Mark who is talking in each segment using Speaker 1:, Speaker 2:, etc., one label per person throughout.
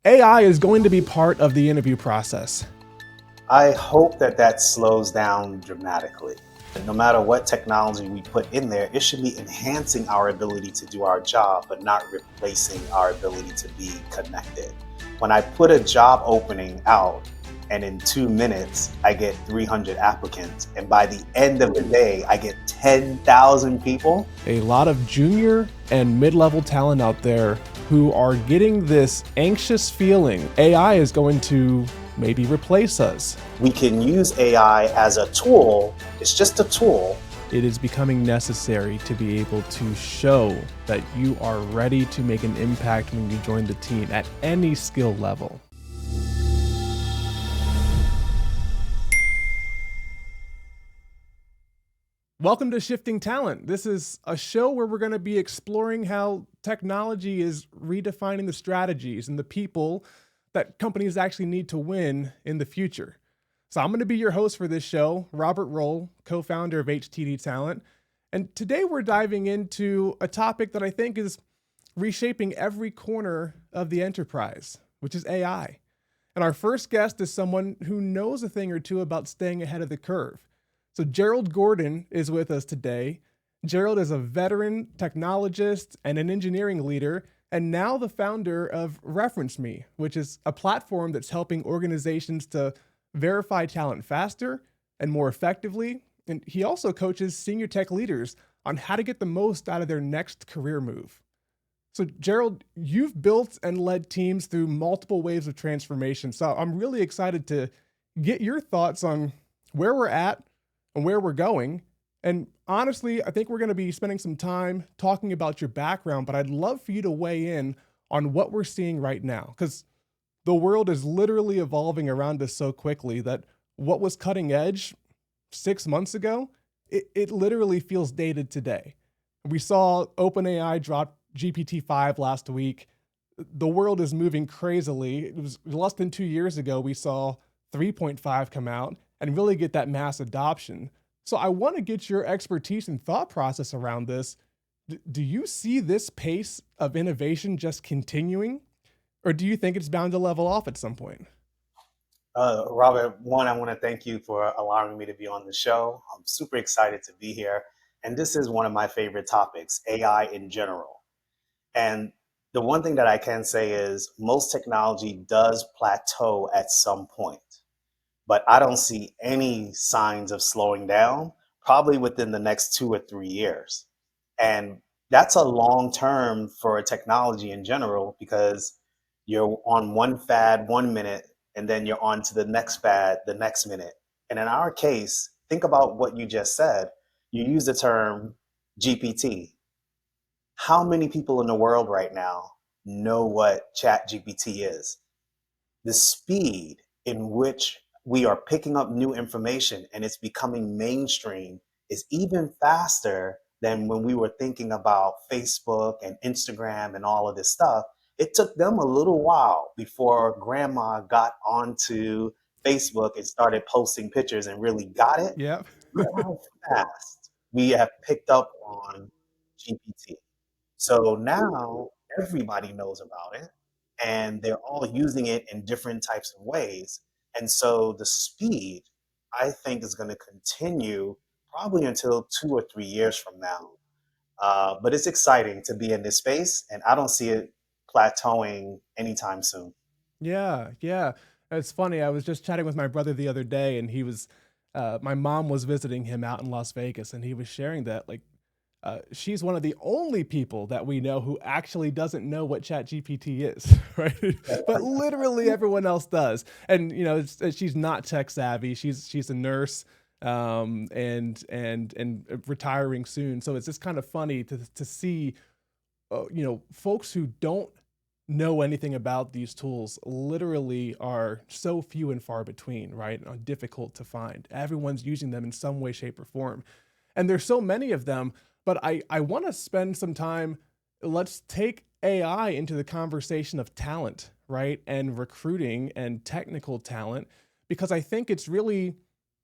Speaker 1: AI is going to be part of the interview process.
Speaker 2: I hope that slows down dramatically. No matter what technology we put in there, it should be enhancing our ability to do our job, but not replacing our ability to be connected. When I put a job opening out and in 2 minutes I get 300 applicants, and by the end of the day I get 10,000 people.
Speaker 1: A lot of junior and mid-level talent out there who are getting this anxious feeling AI is going to maybe replace us.
Speaker 2: We can use AI as a tool. It's just a tool.
Speaker 1: It is becoming necessary to be able to show that you are ready to make an impact when you join the team at any skill level. Welcome to Shifting Talent. This is a show where we're going to be exploring how technology is redefining the strategies and the people that companies actually need to win in the future. So I'm going to be your host for this show, Robert Roll, co-founder of HTD Talent. And today we're diving into a topic that I think is reshaping every corner of the enterprise, which is AI. And our first guest is someone who knows a thing or two about staying ahead of the curve. So Gerald Gordon is with us today. Gerald is a veteran technologist and an engineering leader, and now the founder of ReferenceMe, which is a platform that's helping organizations to verify talent faster and more effectively. And he also coaches senior tech leaders on how to get the most out of their next career move. So Gerald, you've built and led teams through multiple waves of transformation. So I'm really excited to get your thoughts on where we're at and where we're going. And honestly, I think we're going to be spending some time talking about your background, but I'd love for you to weigh in on what we're seeing right now, because the world is literally evolving around us so quickly that what was cutting edge 6 months ago, it literally feels dated today. We saw OpenAI drop GPT-5 last week. The world is moving crazily. It was less than 2 years ago we saw 3.5 come out and really get that mass adoption. So I want to get your expertise and thought process around this. Do you see this pace of innovation just continuing, or do you think it's bound to level off at some point?
Speaker 2: Robert, one, I want to thank you for allowing me to be on the show. I'm super excited to be here. And this is one of my favorite topics, AI in general. And the one thing that I can say is most technology does plateau at some point, but I don't see any signs of slowing down, probably within the next 2 or 3 years. And that's a long term for a technology in general, because you're on one fad 1 minute and then you're on to the next fad the next minute. And in our case, think about what you just said. You use the term GPT. How many people in the world right now know what Chat GPT is? The speed in which we are picking up new information and it's becoming mainstream is even faster than when we were thinking about Facebook and Instagram and all of this stuff. It took them a little while before grandma got onto Facebook and started posting pictures and really got it.
Speaker 1: Yeah.
Speaker 2: Look how fast we have picked up on GPT. So now everybody knows about it and they're all using it in different types of ways. And so the speed, I think, is going to continue probably until 2 or 3 years from now. But it's exciting to be in this space, and I don't see it plateauing anytime soon.
Speaker 1: Yeah. It's funny. I was just chatting with my brother the other day, and my mom was visiting him out in Las Vegas, and he was sharing that, she's one of the only people that we know who actually doesn't know what ChatGPT is, right? But literally everyone else does. And she's not tech savvy. She's a nurse, and retiring soon. So it's just kind of funny to see, folks who don't know anything about these tools literally are so few and far between, right? Difficult to find. Everyone's using them in some way, shape, or form. And there's so many of them. But I want to spend some time, let's take AI into the conversation of talent, right? And recruiting and technical talent, because I think it's really,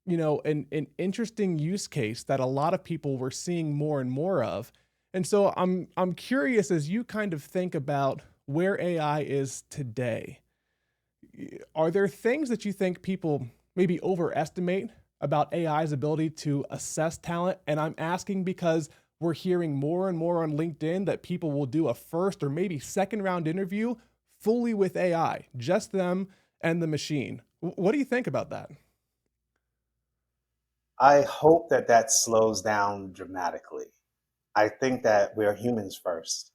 Speaker 1: an interesting use case that a lot of people were seeing more and more of. And so I'm curious, as you kind of think about where AI is today, Are there things that you think people maybe overestimate about AI's ability to assess talent? And I'm asking because we're hearing more and more on LinkedIn that people will do a first or maybe second round interview fully with AI, just them and the machine. What do you think about that?
Speaker 2: I hope that that slows down dramatically. I think that we're humans first.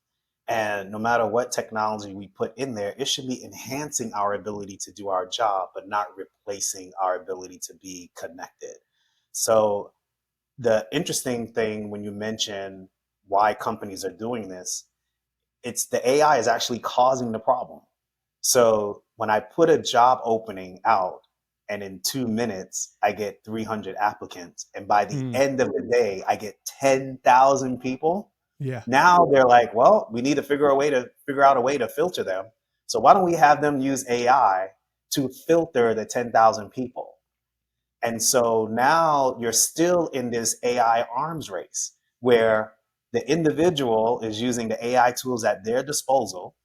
Speaker 2: And no matter what technology we put in there, it should be enhancing our ability to do our job, but not replacing our ability to be connected. So, the interesting thing when you mention why companies are doing this, it's the AI is actually causing the problem. So when I put a job opening out and in 2 minutes I get 300 applicants, and by the
Speaker 1: Hmm.
Speaker 2: end of the day I get 10,000 people,
Speaker 1: Yeah.
Speaker 2: now they're like, well, we need to figure out a way to filter them. So why don't we have them use AI to filter the 10,000 people? And so now you're still in this AI arms race where the individual is using the AI tools at their disposal,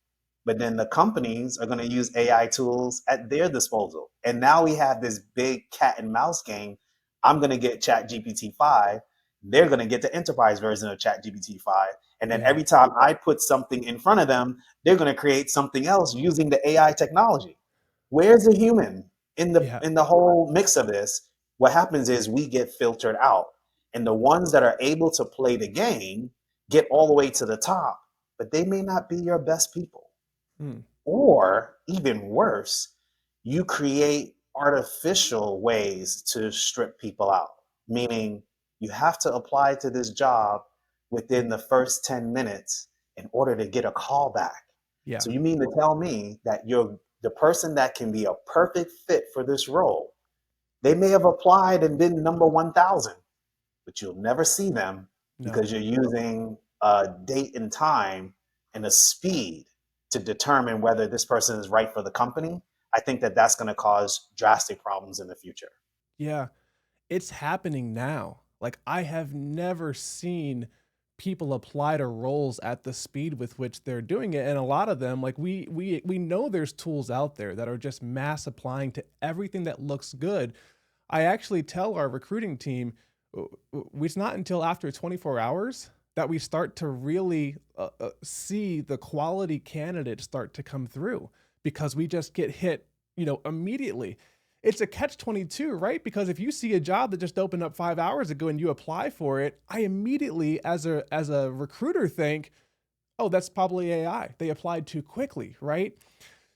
Speaker 2: but then the companies are going to use AI tools at their disposal. And now we have this big cat and mouse game. I'm going to get ChatGPT 5. They're going to get the enterprise version of ChatGPT 5. And then
Speaker 1: Yeah.
Speaker 2: every time I put something in front of them, they're going to create something else using the AI technology. Where's the human
Speaker 1: Yeah.
Speaker 2: in the whole mix of this? What happens is we get filtered out. And the ones that are able to play the game get all the way to the top, but they may not be your best people.
Speaker 1: Hmm.
Speaker 2: Or even worse, you create artificial ways to strip people out, meaning you have to apply to this job within the first 10 minutes in order to get a call back.
Speaker 1: Yeah.
Speaker 2: So you mean to tell me that you're the person that can be a perfect fit for this role? They may have applied and been number 1,000, but you'll never see them
Speaker 1: No.
Speaker 2: because you're using a date and time and a speed to determine whether this person is right for the company. I think that that's going to cause drastic problems in the future.
Speaker 1: Yeah. It's happening now. Like I have never seen people apply to roles at the speed with which they're doing it, and a lot of them, like we know there's tools out there that are just mass applying to everything that looks good. I actually tell our recruiting team it's not until after 24 hours that we start to really see the quality candidates start to come through because we just get hit, immediately. It's a catch 22, right? Because if you see a job that just opened up 5 hours ago and you apply for it, I immediately, as a recruiter, think, oh, that's probably AI. They applied too quickly, right?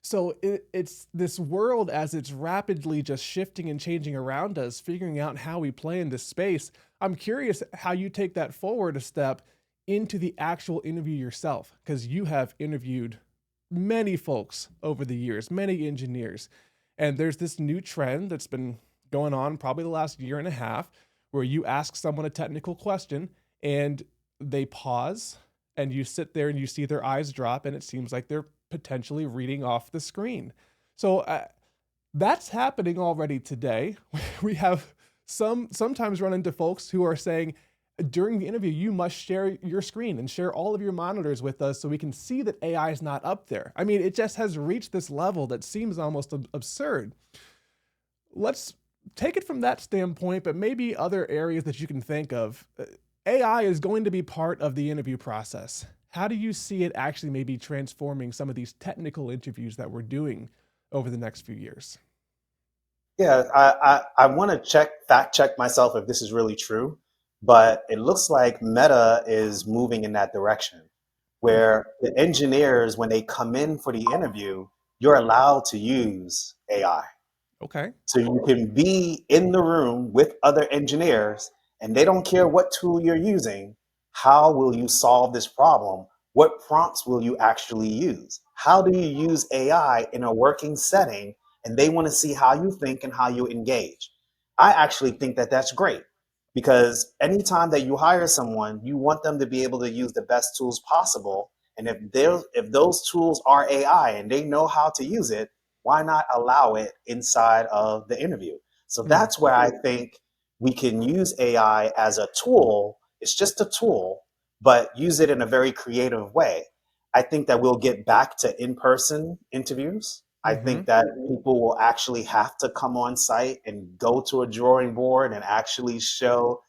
Speaker 1: So it's this world as it's rapidly just shifting and changing around us, figuring out how we play in this space. I'm curious how you take that forward a step into the actual interview yourself, because you have interviewed many folks over the years, many engineers. And there's this new trend that's been going on probably the last year and a half where you ask someone a technical question and they pause and you sit there and you see their eyes drop and it seems like they're potentially reading off the screen. So that's happening already today. We have sometimes run into folks who are saying during the interview you must share your screen and share all of your monitors with us so we can see that AI is not up there. I mean, it just has reached this level that seems almost absurd. Let's take it from that standpoint, but maybe other areas that you can think of. AI is going to be part of the interview process. How do you see it actually maybe transforming some of these technical interviews that we're doing over the next few years?
Speaker 2: Yeah, I want to fact check myself if this is really true, but it looks like Meta is moving in that direction
Speaker 1: Hmm.
Speaker 2: where the engineers, when they come in for the interview, you're allowed to use AI.
Speaker 1: Okay.
Speaker 2: So you can be in the room with other engineers and they don't care what tool you're using. How will you solve this problem? What prompts will you actually use? How do you use AI in a working setting? And they want to see how you think and how you engage. I actually think that that's great because anytime that you hire someone, you want them to be able to use the best tools possible. And if those tools are AI and they know how to use it, why not allow it inside of the interview? So
Speaker 1: Hmm.
Speaker 2: that's where I think we can use AI as a tool. It's just a tool, but use it in a very creative way. I think that we'll get back to in person interviews. I
Speaker 1: Mm-hmm.
Speaker 2: think that people will actually have to come on site and go to a drawing board and actually show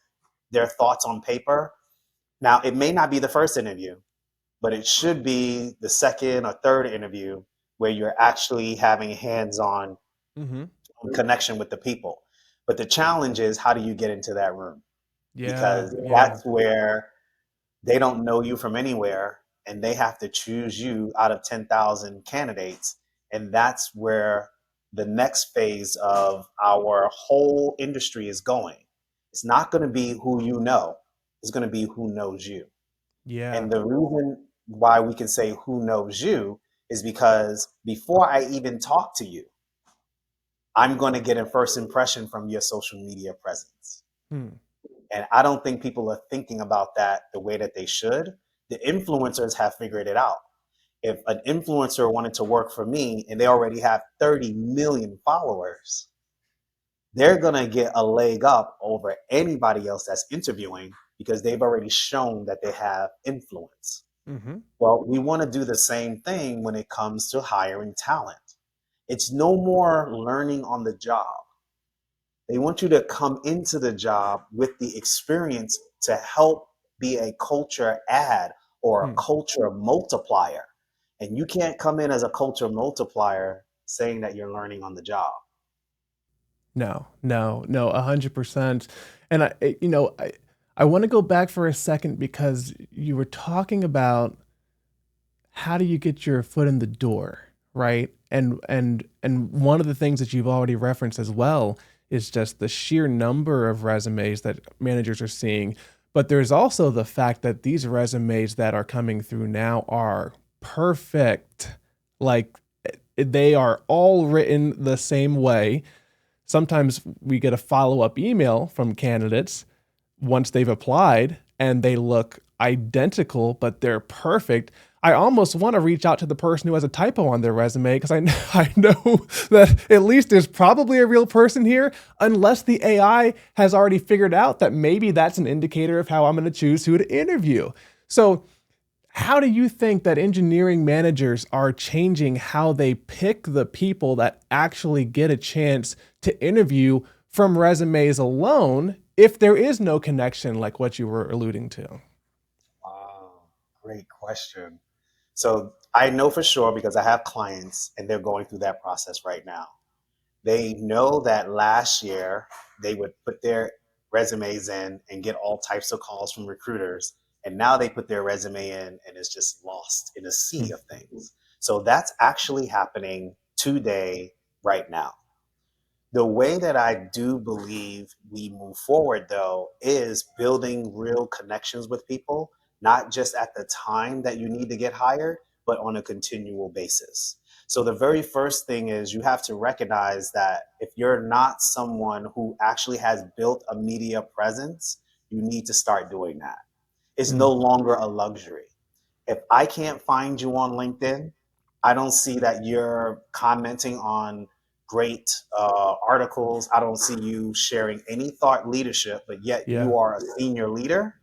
Speaker 2: their thoughts on paper. Now, it may not be the first interview, but it should be the second or third interview where you're actually having hands-on
Speaker 1: Mm-hmm.
Speaker 2: connection with the people. But the challenge is, how do you get into that room?
Speaker 1: Yeah.
Speaker 2: Because
Speaker 1: Yeah.
Speaker 2: that's where they don't know you from anywhere and they have to choose you out of 10,000 candidates. And that's where the next phase of our whole industry is going. It's not going to be who you know, it's going to be who knows you.
Speaker 1: Yeah.
Speaker 2: And the reason why we can say who knows you is because before I even talk to you, I'm going to get a first impression from your social media presence.
Speaker 1: Hmm.
Speaker 2: And I don't think people are thinking about that the way that they should. The influencers have figured it out. If an influencer wanted to work for me and they already have 30 million followers, they're going to get a leg up over anybody else that's interviewing because they've already shown that they have influence.
Speaker 1: Mm-hmm.
Speaker 2: Well, we want to do the same thing when it comes to hiring talent. It's no more learning on the job. They want you to come into the job with the experience to help be a culture add or a
Speaker 1: Hmm.
Speaker 2: culture multiplier. And you can't come in as a culture multiplier saying that you're learning on the job.
Speaker 1: No, no, no, 100%. And I want to go back for a second because you were talking about how do you get your foot in the door, right? And one of the things that you've already referenced as well is just the sheer number of resumes that managers are seeing. But there's also the fact that these resumes that are coming through now are perfect. Like they are all written the same way. Sometimes we get a follow-up email from candidates once they've applied and they look identical, but they're perfect. I almost want to reach out to the person who has a typo on their resume because I know that at least there's probably a real person here, unless the AI has already figured out that maybe that's an indicator of how I'm going to choose who to interview. So, how do you think that engineering managers are changing how they pick the people that actually get a chance to interview from resumes alone if there is no connection like what you were alluding to?
Speaker 2: Wow, great question. So I know for sure because I have clients and they're going through that process right now. They know that last year they would put their resumes in and get all types of calls from recruiters. And now they put their resume in and it's just lost in a sea
Speaker 1: Hmm.
Speaker 2: of things. So that's actually happening today, right now. The way that I do believe we move forward, though, is building real connections with people, not just at the time that you need to get hired, but on a continual basis. So, the very first thing is you have to recognize that if you're not someone who actually has built a media presence, you need to start doing that. It's
Speaker 1: Hmm.
Speaker 2: no longer a luxury. If I can't find you on LinkedIn, I don't see that you're commenting on great articles. I don't see you sharing any thought leadership, but yet
Speaker 1: Yeah.
Speaker 2: you are a senior leader.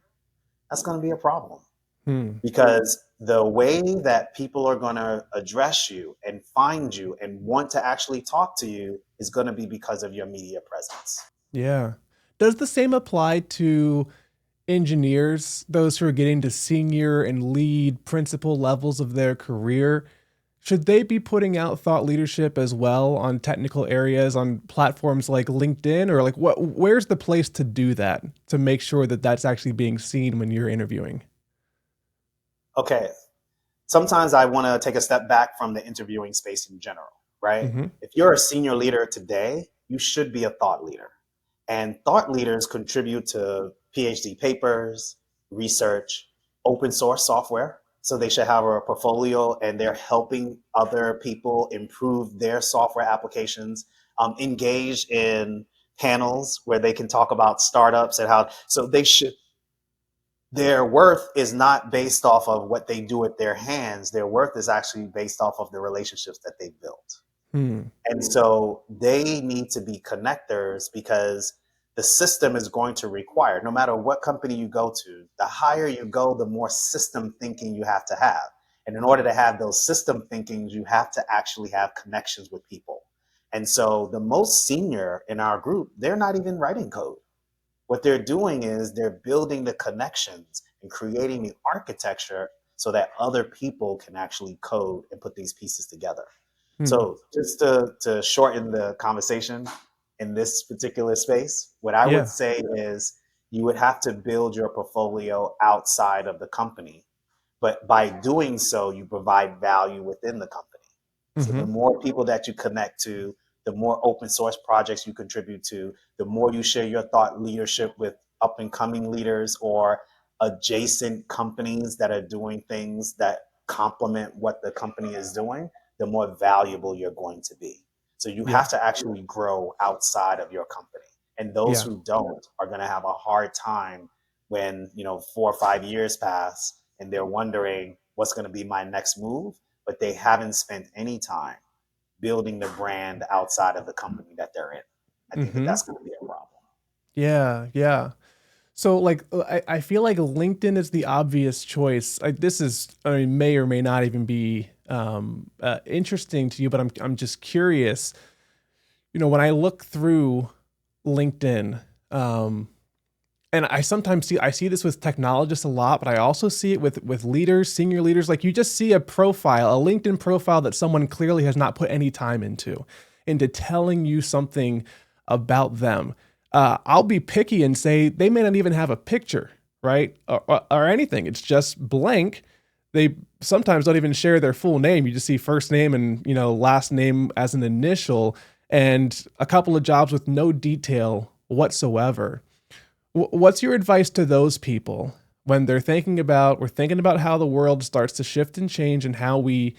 Speaker 2: That's going to be a problem
Speaker 1: Hmm.
Speaker 2: because the way that people are going to address you and find you and want to actually talk to you is going to be because of your media presence.
Speaker 1: Yeah. Does the same apply to engineers, those who are getting to senior and lead principal levels of their career? Should they be putting out thought leadership as well on technical areas on platforms like LinkedIn, or like where's the place to do that to make sure that that's actually being seen when you're interviewing?
Speaker 2: Okay, sometimes I want to take a step back from the interviewing space in general, right?
Speaker 1: Mm-hmm.
Speaker 2: If you're a senior leader today, you should be a thought leader. And thought leaders contribute to PhD papers, research, open source software. So they should have a portfolio and they're helping other people improve their software applications, engage in panels where they can talk about startups and how, so they should, their worth is not based off of what they do with their hands. Their worth is actually based off of the relationships that they built.
Speaker 1: Hmm.
Speaker 2: And so they need to be connectors because the system is going to require, no matter what company you go to, the higher you go, the more system thinking you have to have. And in order to have those system thinkings, you have to actually have connections with people. And so the most senior in our group, they're not even writing code. What they're doing is they're building the connections and creating the architecture so that other people can actually code and put these pieces together.
Speaker 1: Hmm.
Speaker 2: So just to shorten the conversation in this particular space, what I would
Speaker 1: Yeah.
Speaker 2: say is you would have to build your portfolio outside of the company. But by doing so, you provide value within the company. So
Speaker 1: Mm-hmm.
Speaker 2: the more people that you connect to, the more open source projects you contribute to, the more you share your thought leadership with up and coming leaders or adjacent companies that are doing things that complement what the company is doing, the more valuable you're going to be. So you
Speaker 1: Yeah.
Speaker 2: have to actually grow outside of your company. And those
Speaker 1: Yeah.
Speaker 2: who don't are going to have a hard time when, 4 or 5 years pass and they're wondering what's going to be my next move, but they haven't spent any time building the brand outside of the company that they're in. I think that
Speaker 1: Mm-hmm.
Speaker 2: that's going to be a problem.
Speaker 1: Yeah. Yeah. So like I feel like LinkedIn is the obvious choice. This is, I mean, may or may not even be interesting to you, but I'm just curious. When I look through LinkedIn, um, and I see this with technologists a lot, but I also see it with leaders, senior leaders. Like you just see a profile, a LinkedIn profile that someone clearly has not put any time into telling you something about them. I'll be picky and say they may not even have a picture, right, or anything. It's just blank. They sometimes don't even share their full name. You just see first name and last name as an initial, and a couple of jobs with no detail whatsoever. What's your advice to those people when we're thinking about how the world starts to shift and change and how we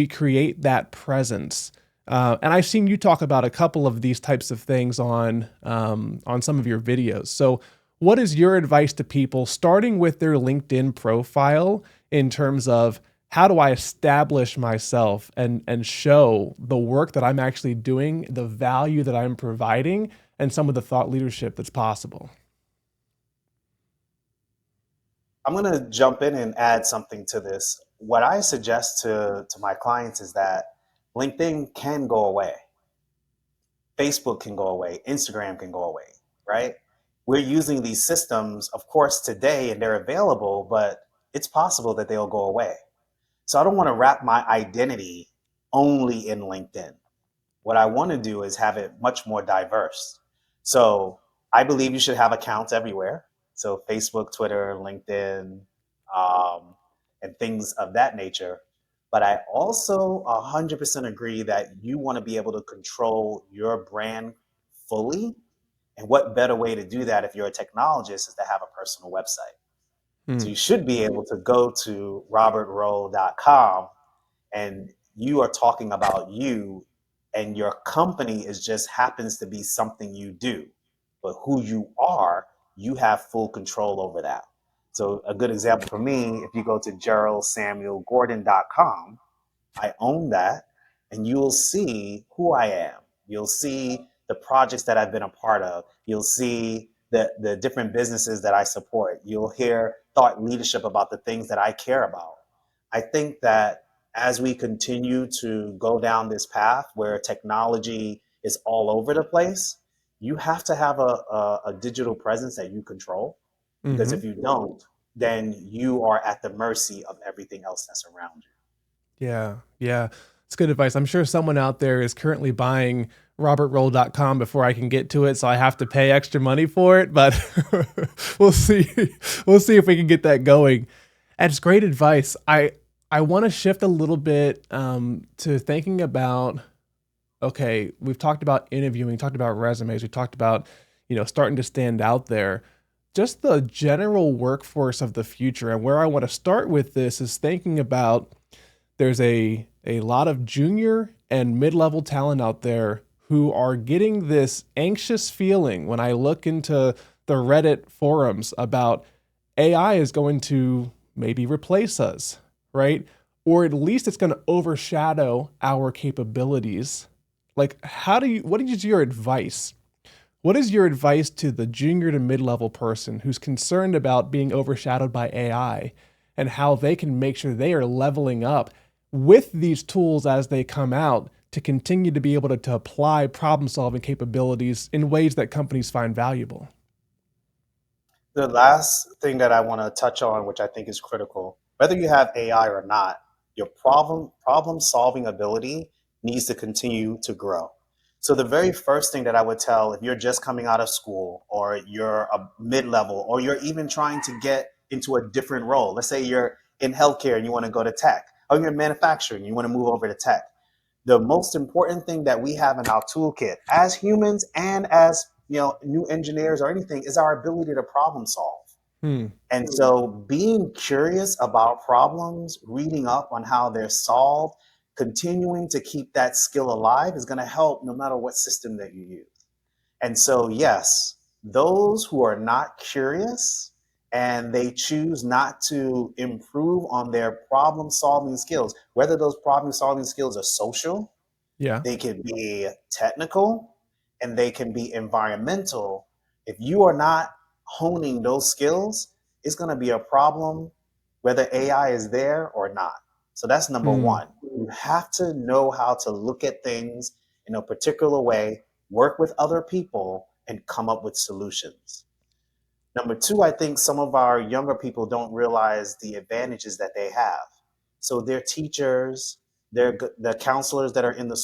Speaker 1: create that presence? And I've seen you talk about a couple of these types of things on some of your videos. So, what is your advice to people starting with their LinkedIn profile in terms of how do I establish myself and show the work that I'm actually doing, the value that I'm providing, and some of the thought leadership that's possible?
Speaker 2: I'm going to jump in and add something to this. What I suggest to my clients is that LinkedIn can go away. Facebook can go away. Instagram can go away, right? We're using these systems, of course, today and they're available, but it's possible that they'll go away. So I don't want to wrap my identity only in LinkedIn. What I want to do is have it much more diverse. So I believe you should have accounts everywhere. So Facebook, Twitter, LinkedIn, um, and things of that nature. But I also 100% agree that you want to be able to control your brand fully. And what better way to do that if you're a technologist is to have a personal website. So
Speaker 1: Hmm.
Speaker 2: you should be able to go to robertroll.com and you are talking about you and your company is just happens to be something you do, but who you are, you have full control over that. So a good example for me, if you go to geraldsamuelgordon.com, I own that, and you'll see who I am. You'll see the projects that I've been a part of. You'll see the different businesses that I support. You'll hear thought leadership about the things that I care about. I think that as we continue to go down this path where technology is all over the place, you have to have a digital presence that you control. Because
Speaker 1: Mm-hmm.
Speaker 2: if you don't, then you are at the mercy of everything else that's around you.
Speaker 1: Yeah, yeah. It's good advice. I'm sure someone out there is currently buying robertroll.com before I can get to it, so I have to pay extra money for it, but we'll see. We'll see if we can get that going. And it's great advice. I want to shift a little bit to thinking about, okay, we've talked about interviewing, talked about resumes, we talked about, starting to stand out there. Just the general workforce of the future. And where I want to start with this is thinking about there's a lot of junior and mid-level talent out there who are getting this anxious feeling when I look into the Reddit forums about AI is going to maybe replace us, right? Or at least it's going to overshadow our capabilities. Like, what is your advice? What is your advice to the junior to mid-level person who's concerned about being overshadowed by AI? and how they can make sure they are leveling up with these tools as they come out to continue to be able to apply problem solving capabilities in ways that companies find valuable.
Speaker 2: The last thing that I want to touch on, which I think is critical, whether you have AI or not, your problem solving ability needs to continue to grow. So the very first thing that I would tell, if you're just coming out of school or you're a mid-level or you're even trying to get into a different role, let's say you're in healthcare and you want to go to tech, or you're in manufacturing, you want to move over to tech. The most important thing that we have in our toolkit as humans and as new engineers or anything is our ability to problem solve.
Speaker 1: Hmm.
Speaker 2: And so being curious about problems, reading up on how they're solved, continuing to keep that skill alive is going to help no matter what system that you use. And so, yes, those who are not curious and they choose not to improve on their problem solving skills, whether those problem solving skills are social,
Speaker 1: Yeah.
Speaker 2: they can be technical, and they can be environmental. If you are not honing those skills, it's going to be a problem whether AI is there or not. So that's number
Speaker 1: Hmm.
Speaker 2: one. You have to know how to look at things in a particular way, work with other people, and come up with solutions. Number two, I think some of our younger people don't realize the advantages that they have. So their teachers, the counselors that are in the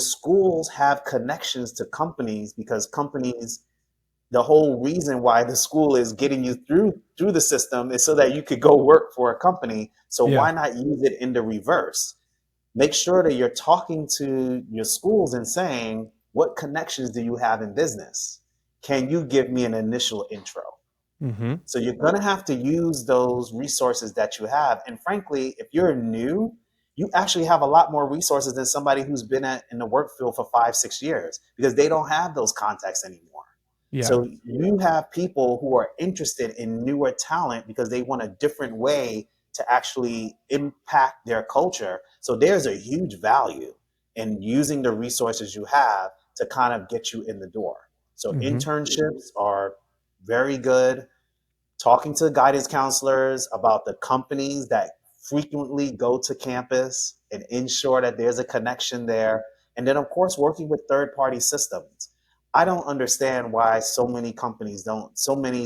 Speaker 2: schools have connections to companies because companies, the whole reason why the school is getting you through the system is so that you could go work for a company. So
Speaker 1: Yeah.
Speaker 2: why not use it in the reverse? Make sure that you're talking to your schools and saying, what connections do you have in business? Can you give me an initial intro?
Speaker 1: Mm-hmm.
Speaker 2: So you're going to have to use those resources that you have. And frankly, if you're new, you actually have a lot more resources than somebody who's been in the work field for 5, 6 years because they don't have those contacts anymore.
Speaker 1: Yeah.
Speaker 2: So you have people who are interested in newer talent because they want a different way to actually impact their culture. So there's a huge value in using the resources you have to kind of get you in the door. So
Speaker 1: Mm-hmm.
Speaker 2: internships are very good. Talking to guidance counselors about the companies that frequently go to campus and ensure that there's a connection there. And then, of course, working with third party systems. I don't understand why so many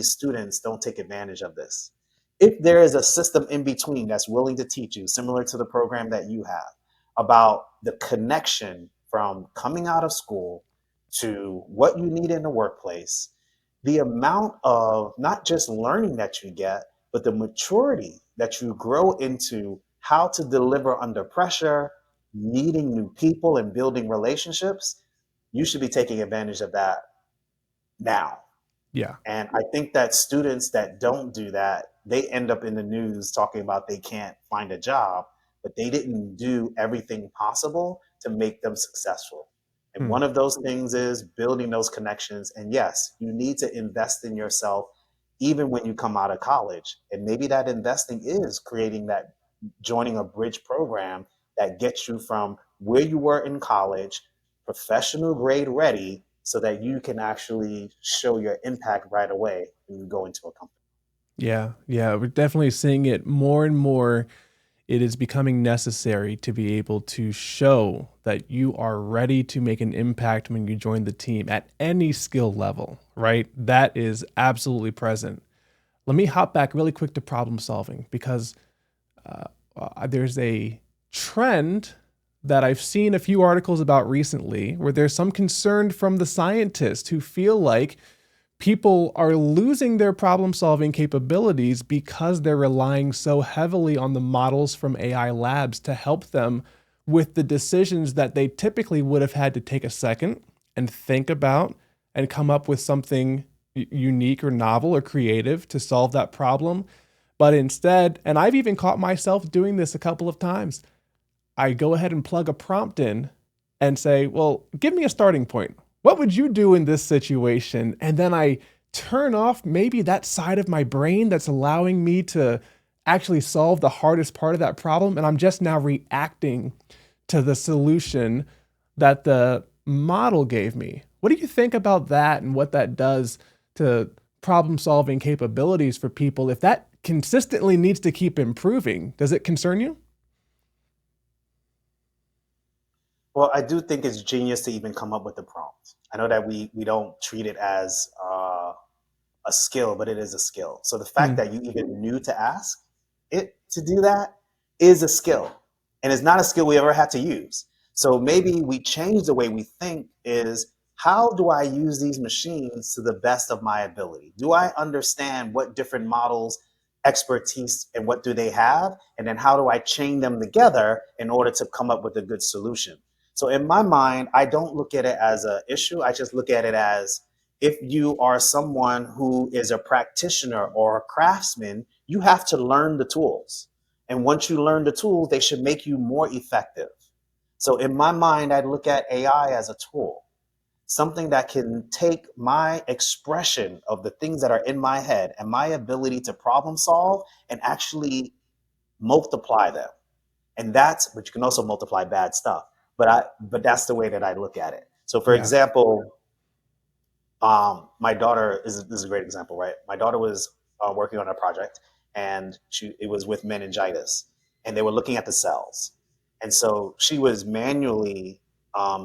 Speaker 2: students don't take advantage of this. If there is a system in between that's willing to teach you, similar to the program that you have, about the connection from coming out of school to what you need in the workplace, the amount of not just learning that you get, but the maturity that you grow into how to deliver under pressure, meeting new people and building relationships, you should be taking advantage of that now.
Speaker 1: Yeah.
Speaker 2: And I think that students that don't do that, they end up in the news talking about they can't find a job, but they didn't do everything possible to make them successful. And
Speaker 1: Hmm.
Speaker 2: one of those things is building those connections. And yes, you need to invest in yourself even when you come out of college. And maybe that investing is creating that, joining a bridge program that gets you from where you were in college, professional grade ready, so that you can actually show your impact right away when you go into a company.
Speaker 1: Yeah. Yeah. We're definitely seeing it more and more. It is becoming necessary to be able to show that you are ready to make an impact when you join the team at any skill level, right? That is absolutely present. Let me hop back really quick to problem solving because there's a trend that I've seen a few articles about recently where there's some concern from the scientists who feel like people are losing their problem solving capabilities because they're relying so heavily on the models from AI labs to help them with the decisions that they typically would have had to take a second and think about and come up with something unique or novel or creative to solve that problem. But instead, and I've even caught myself doing this a couple of times, I go ahead and plug a prompt in and say, well, give me a starting point. What would you do in this situation? And then I turn off maybe that side of my brain that's allowing me to actually solve the hardest part of that problem. And I'm just now reacting to the solution that the model gave me. What do you think about that and what that does to problem solving capabilities for people if that consistently needs to keep improving. Does it concern you?
Speaker 2: Well, I do think it's genius to even come up with the prompt. I know that we don't treat it as a skill, but it is a skill. So the fact
Speaker 1: Hmm.
Speaker 2: that you even knew to ask it to do that is a skill. And it's not a skill we ever had to use. So maybe we change the way we think is how do I use these machines to the best of my ability? Do I understand what different models, expertise, and what do they have? And then how do I chain them together in order to come up with a good solution? So in my mind, I don't look at it as an issue. I just look at it as if you are someone who is a practitioner or a craftsman, you have to learn the tools. And once you learn the tools, they should make you more effective. So in my mind, I look at AI as a tool, something that can take my expression of the things that are in my head and my ability to problem solve and actually multiply them. And that's, but you can also multiply bad stuff. But that's the way that I look at it. So for
Speaker 1: Yeah.
Speaker 2: example, my daughter is this is a great example, right? My daughter was working on a project, and it was with meningitis, and they were looking at the cells, and so she was manually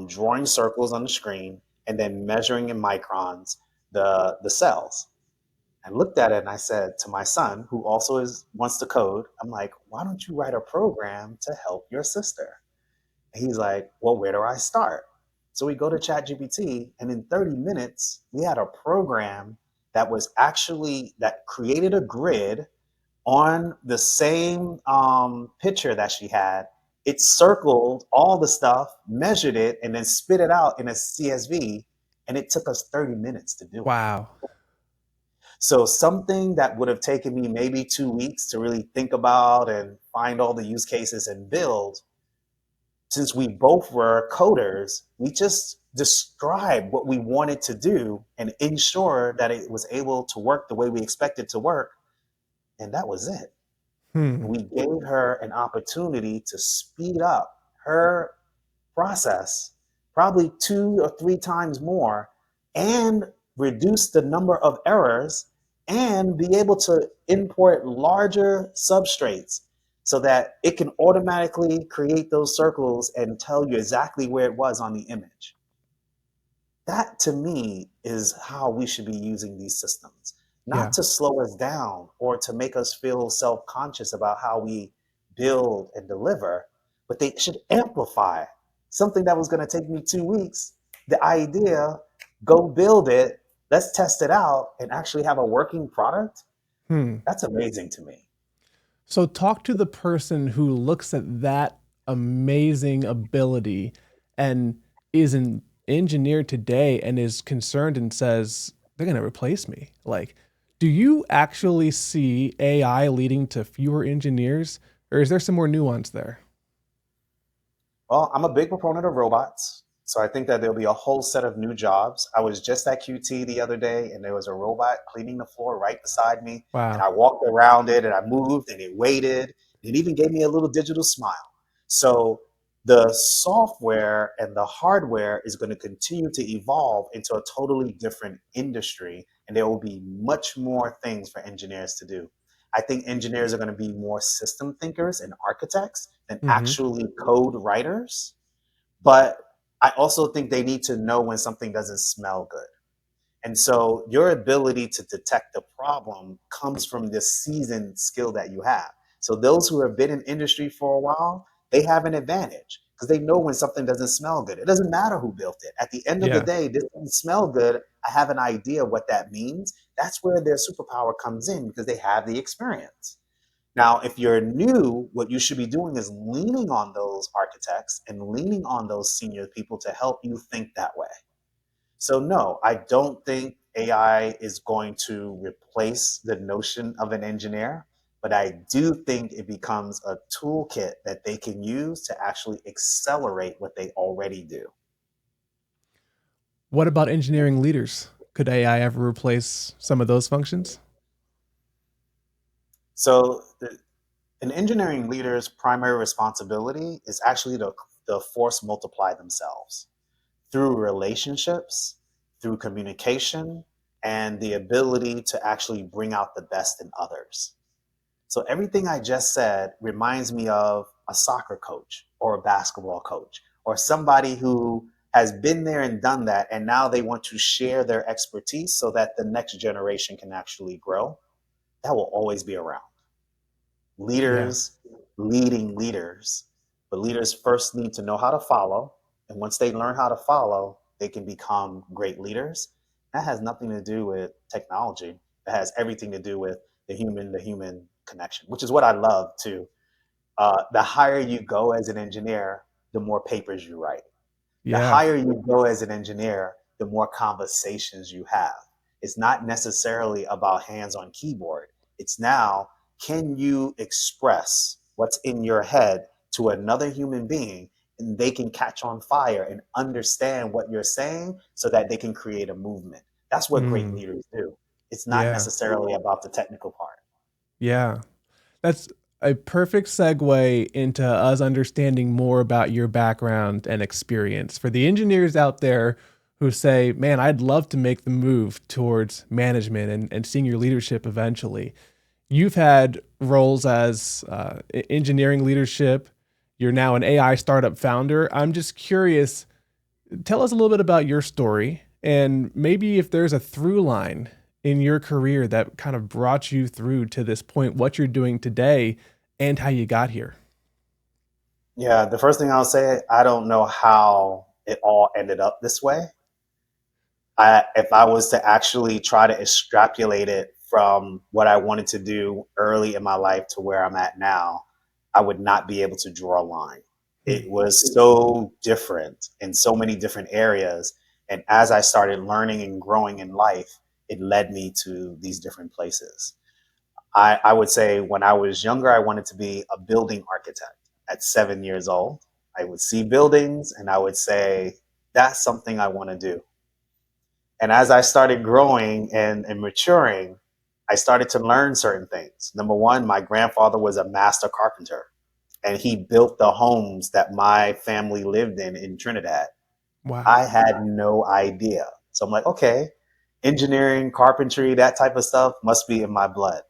Speaker 2: drawing circles on the screen and then measuring in microns the cells. I looked at it and I said to my son, who also is wants to code, I'm like, why don't you write a program to help your sister? He's like, well, where do I start? So we go to ChatGPT, and in 30 minutes, we had a program that created a grid on the same picture that she had. It circled all the stuff, measured it, and then spit it out in a CSV. And it took us 30 minutes to do it.
Speaker 1: Wow.
Speaker 2: So something that would have taken me maybe 2 weeks to really think about and find all the use cases and build, since we both were coders, we just described what we wanted to do and ensure that it was able to work the way we expected to work. And that was it.
Speaker 1: Hmm.
Speaker 2: We gave her an opportunity to speed up her process probably 2 or 3 times more and reduce the number of errors and be able to import larger substrates so that it can automatically create those circles and tell you exactly where it was on the image. That to me is how we should be using these systems, not
Speaker 1: Yeah.
Speaker 2: to slow us down or to make us feel self conscious about how we build and deliver, but they should amplify something that was going to take me 2 weeks. The idea, go build it, let's test it out and actually have a working product.
Speaker 1: Hmm.
Speaker 2: That's amazing to me.
Speaker 1: So talk to the person who looks at that amazing ability and is an engineer today and is concerned and says, they're going to replace me. Like, do you actually see AI leading to fewer engineers, or is there some more nuance there?
Speaker 2: Well, I'm a big proponent of robots. So I think that there'll be a whole set of new jobs. I was just at QT the other day and there was a robot cleaning the floor right beside me. And
Speaker 1: Wow.
Speaker 2: I walked around it and I moved and it waited. It even gave me a little digital smile. So the software and the hardware is going to continue to evolve into a totally different industry. And there will be much more things for engineers to do. I think engineers are going to be more system thinkers and architects than
Speaker 1: Mm-hmm.
Speaker 2: actually code writers. But I also think they need to know when something doesn't smell good. And so your ability to detect the problem comes from this seasoned skill that you have. So those who have been in industry for a while, they have an advantage because they know when something doesn't smell good. It doesn't matter who built it. At the end of the
Speaker 1: Yeah.
Speaker 2: day, this doesn't smell good. I have an idea what that means. That's where their superpower comes in because they have the experience. Now, if you're new, what you should be doing is leaning on those architects and leaning on those senior people to help you think that way. So, no, I don't think AI is going to replace the notion of an engineer, but I do think it becomes a toolkit that they can use to actually accelerate what they already do.
Speaker 1: What about engineering leaders? Could AI ever replace some of those functions?
Speaker 2: So, an engineering leader's primary responsibility is actually to force multiply themselves through relationships, through communication, and the ability to actually bring out the best in others. So everything I just said reminds me of a soccer coach or a basketball coach or somebody who has been there and done that, and now they want to share their expertise so that the next generation can actually grow. That will always be around.
Speaker 1: Yeah.
Speaker 2: Leaders leading leaders, but leaders first need to know how to follow. And once they learn how to follow, they can become great leaders. That has nothing to do with technology. It has everything to do with the human to human connection, which is what I love too. The higher you go as an engineer, the more papers you write. The
Speaker 1: Yeah.
Speaker 2: higher you go as an engineer, the more conversations you have. It's not necessarily about hands on keyboard. It's now, can you express what's in your head to another human being and they can catch on fire and understand what you're saying so that they can create a movement? That's what great
Speaker 1: Mm.
Speaker 2: leaders do. It's not
Speaker 1: Yeah.
Speaker 2: necessarily about the technical part.
Speaker 1: Yeah. That's a perfect segue into us understanding more about your background and experience. For the engineers out there who say, man, I'd love to make the move towards management and senior leadership eventually. You've had roles as engineering leadership. You're now an AI startup founder. I'm just curious, tell us a little bit about your story and maybe if there's a through line in your career that kind of brought you through to this point, what you're doing today and how you got here.
Speaker 2: Yeah, the first thing I'll say, I don't know how it all ended up this way. If I was to actually try to extrapolate it from what I wanted to do early in my life to where I'm at now, I would not be able to draw a line.
Speaker 1: Hmm.
Speaker 2: It was so different in so many different areas. And as I started learning and growing in life, it led me to these different places. I would say when I was younger, I wanted to be a building architect. At 7 years old, I would see buildings and I would say, that's something I want to do. And as I started growing and maturing, I started to learn certain things. Number one, my grandfather was a master carpenter and he built the homes that my family lived in Trinidad.
Speaker 1: Wow.
Speaker 2: I had no idea. So I'm like, okay, engineering, carpentry, that type of stuff must be in my blood.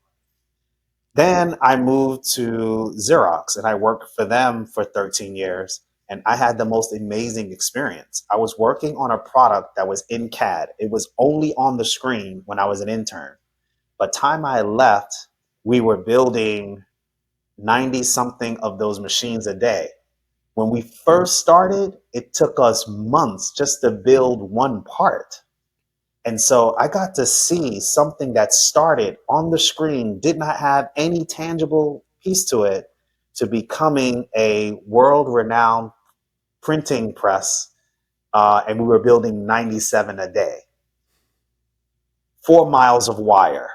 Speaker 2: Then I moved to Xerox and I worked for them for 13 years. And I had the most amazing experience. I was working on a product that was in CAD. It was only on the screen when I was an intern. By the time I left, we were building 90 something of those machines a day. When we first started, it took us months just to build one part. And so I got to see something that started on the screen, did not have any tangible piece to it, to becoming a world renowned printing press. And we were building 97 a day, 4 miles of wire,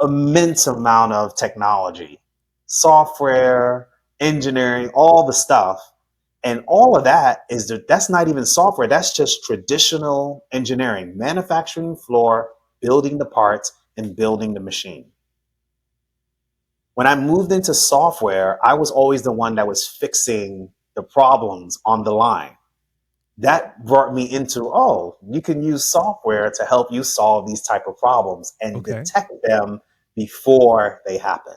Speaker 2: immense amount of technology, software, engineering, all the stuff. And all of that that's not even software. That's just traditional engineering, manufacturing floor, building the parts and building the machine. When I moved into software, I was always the one that was fixing the problems on the line. That brought me into, oh, you can use software to help you solve these type of problems and
Speaker 1: Okay.
Speaker 2: detect them before they happen.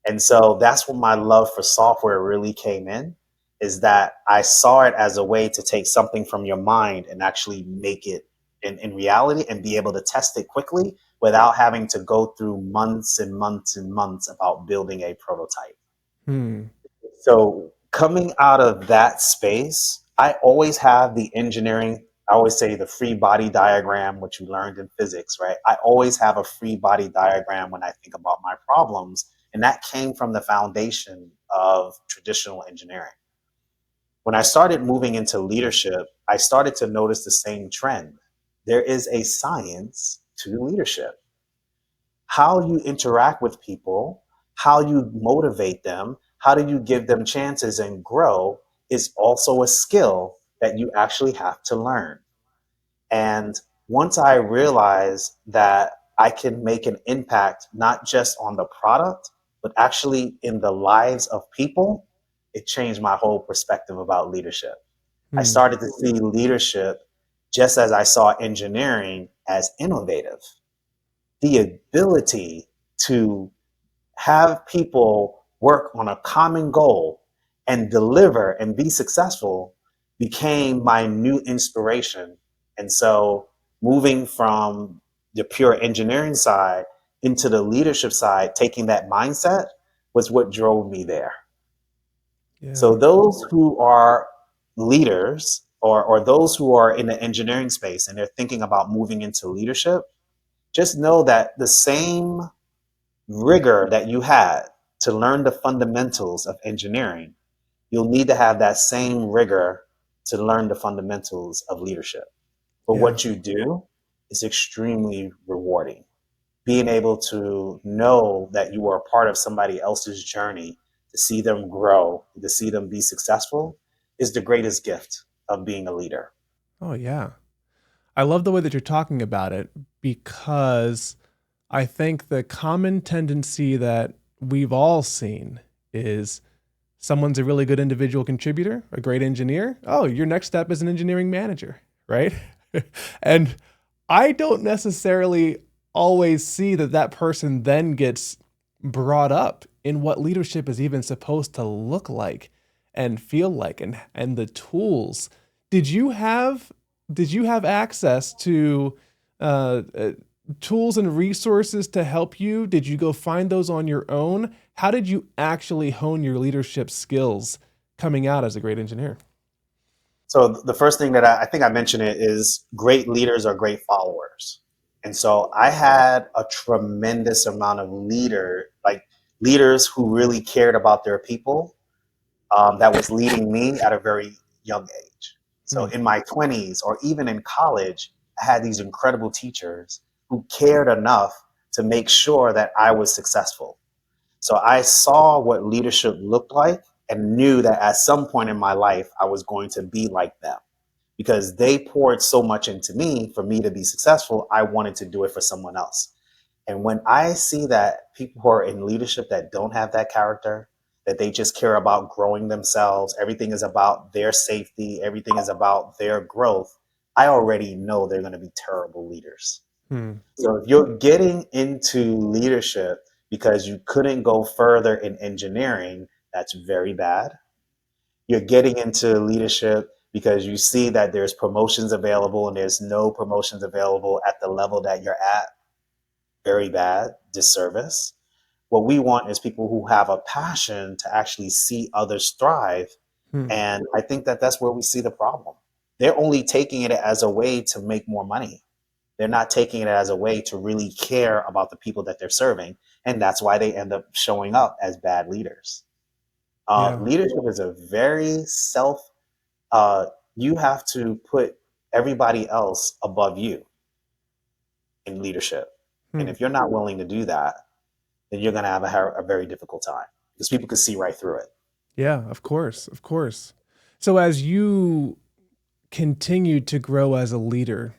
Speaker 2: And so that's when my love for software really came in, is that I saw it as a way to take something from your mind and actually make it in reality and be able to test it quickly without having to go through months and months and months about building a prototype.
Speaker 1: Hmm.
Speaker 2: So coming out of that space, I always have the engineering. I always say the free body diagram, which you learned in physics, right? I always have a free body diagram when I think about my problems. And that came from the foundation of traditional engineering. When I started moving into leadership, I started to notice the same trend. There is a science to leadership. How you interact with people, how you motivate them, how do you give them chances and grow is also a skill that you actually have to learn. And once I realized that I can make an impact, not just on the product, but actually in the lives of people, it changed my whole perspective about leadership. I
Speaker 1: Hmm.
Speaker 2: started to see leadership just as I saw engineering as innovative. The ability to have people work on a common goal and deliver and be successful became my new inspiration. And so moving from the pure engineering side into the leadership side, taking that mindset was what drove me there. So
Speaker 1: Yeah.
Speaker 2: those who are leaders or those who are in the engineering space and they're thinking about moving into leadership, just know that the same rigor that you had to learn the fundamentals of engineering, you'll need to have that same rigor to learn the fundamentals of leadership. But
Speaker 1: Yeah.
Speaker 2: what you do is extremely rewarding. Being able to know that you are a part of somebody else's journey, to see them grow, to see them be successful, is the greatest gift of being a leader.
Speaker 1: Oh, yeah. I love the way that you're talking about it because I think the common tendency that we've all seen is someone's a really good individual contributor, a great engineer. Oh, your next step is an engineering manager, right? And I don't necessarily always see that that person then gets brought up in what leadership is even supposed to look like and feel like and the tools. Did you have did you have access to uh, uh, tools and resources to help you? Did you go find those on your own? How did you actually hone your leadership skills coming out as a great engineer?
Speaker 2: So the first thing that I think I mentioned it is great leaders are great followers. And so I had a tremendous amount of leaders who really cared about their people, that was leading me at a very young age. So
Speaker 1: Hmm.
Speaker 2: in my 20s or even in college, I had these incredible teachers who cared enough to make sure that I was successful. So I saw what leadership looked like and knew that at some point in my life, I was going to be like them because they poured so much into me for me to be successful. I wanted to do it for someone else. And when I see that people who are in leadership that don't have that character, that they just care about growing themselves, everything is about their safety, everything is about their growth, I already know they're going to be terrible leaders.
Speaker 1: Hmm.
Speaker 2: So if you're getting into leadership because you couldn't go further in engineering, that's very bad. You're getting into leadership because you see that there's promotions available and there's no promotions available at the level that you're at, very bad, disservice. What we want is people who have a passion to actually see others thrive.
Speaker 1: Hmm.
Speaker 2: And I think that that's where we see the problem. They're only taking it as a way to make more money. They're not taking it as a way to really care about the people that they're serving. And that's why they end up showing up as bad leaders.
Speaker 1: Yeah.
Speaker 2: Leadership is a very uh, you have to put everybody else above you in leadership. And
Speaker 1: Hmm.
Speaker 2: if you're not willing to do that, then you're going to have a very difficult time because people can see right through it.
Speaker 1: Yeah, of course. Of course. So as you continued to grow as a leader,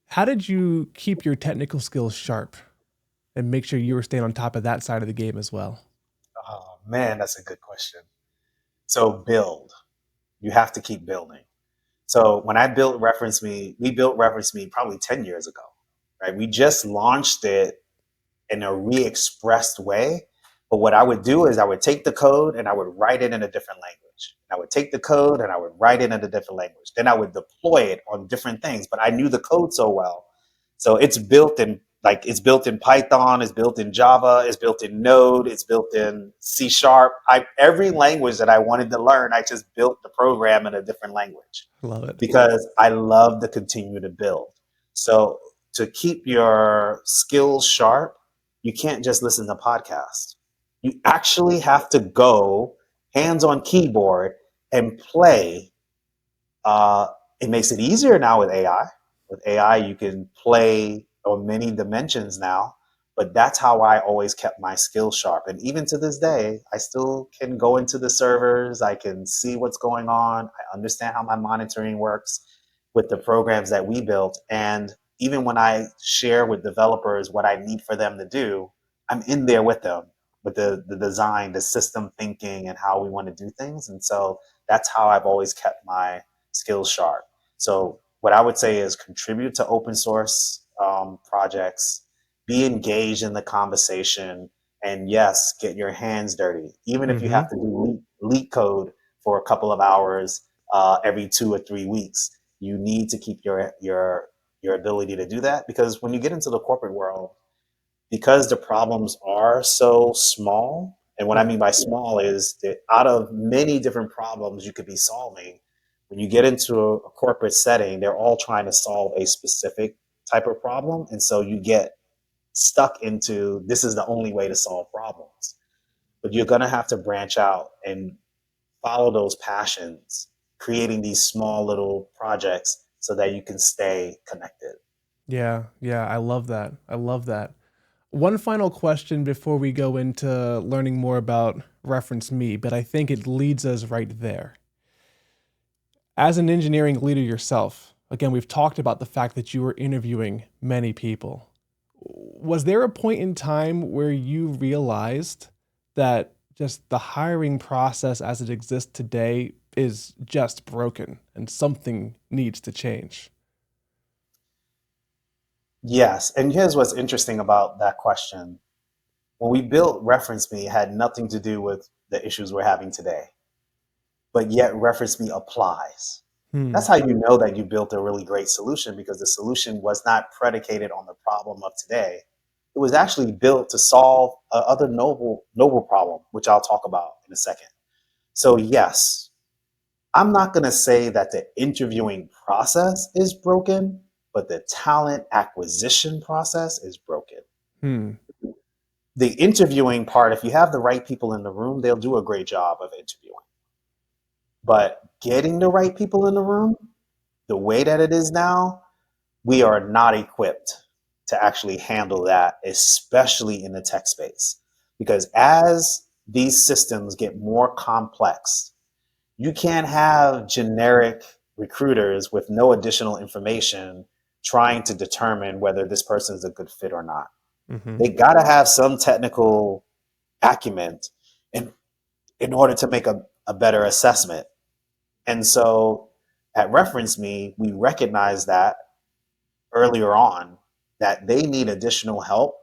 Speaker 1: how did you keep your technical skills sharp and make sure you were staying on top of that side of the game as well?
Speaker 2: Oh, man, that's a good question. So, build. You have to keep building. So, when I built Reference Me, we built Reference Me probably 10 years ago, right? We just launched it in a re-expressed way. But what I would do is I would take the code and I would write it in a different language. I would take the code and I would write it in a different language. Then I would deploy it on different things. But I knew the code so well. So it's built in Python, it's built in Java, it's built in Node, it's built in C Sharp. Every language that I wanted to learn, I just built the program in a different language
Speaker 1: Love it.
Speaker 2: because I love to continue to build. So to keep your skills sharp, you can't just listen to podcasts. You actually have to go hands on keyboard and play. It makes it easier now with AI. With AI, you can play on many dimensions now, but that's how I always kept my skills sharp. And even to this day, I still can go into the servers, I can see what's going on, I understand how my monitoring works with the programs that we built. And even when I share with developers what I need for them to do, I'm in there with them with the design, the system thinking, and how we want to do things. And so that's how I've always kept my skills sharp. So what I would say is contribute to open source projects, be engaged in the conversation, and yes, get your hands dirty. Even if you
Speaker 1: Mm-hmm.
Speaker 2: have to do leak code for a couple of hours every 2 or 3 weeks, you need to keep your ability to do that, because when you get into the corporate world, because the problems are so small, and what I
Speaker 1: Yeah.
Speaker 2: mean by small is that out of many different problems you could be solving, when you get into a corporate setting, they're all trying to solve a specific type of problem. And so you get stuck into this is the only way to solve problems. But you're going to have to branch out and follow those passions, creating these small little projects so that you can stay connected.
Speaker 1: Yeah. Yeah. I love that. I love that. One final question before we go into learning more about Reference Me, but I think it leads us right there. As an engineering leader yourself, again, we've talked about the fact that you were interviewing many people. Was there a point in time where you realized that just the hiring process as it exists today is just broken and something needs to change?
Speaker 2: Yes. And here's what's interesting about that question. When we built Reference Me, it had nothing to do with the issues we're having today, but yet Reference Me applies.
Speaker 1: Hmm.
Speaker 2: That's how you know that you built a really great solution, because the solution was not predicated on the problem of today. It was actually built to solve a other noble problem, which I'll talk about in a second. So yes, I'm not going to say that the interviewing process is broken, but the talent acquisition process is broken.
Speaker 1: Hmm.
Speaker 2: The interviewing part, if you have the right people in the room, they'll do a great job of interviewing. But getting the right people in the room, the way that it is now, we are not equipped to actually handle that, especially in the tech space. Because as these systems get more complex, you can't have generic recruiters with no additional information trying to determine whether this person is a good fit or not.
Speaker 1: Mm-hmm.
Speaker 2: They got to have some technical acumen in, in order to make a better assessment. And so at Reference Me, we recognize that earlier on, that they need additional help.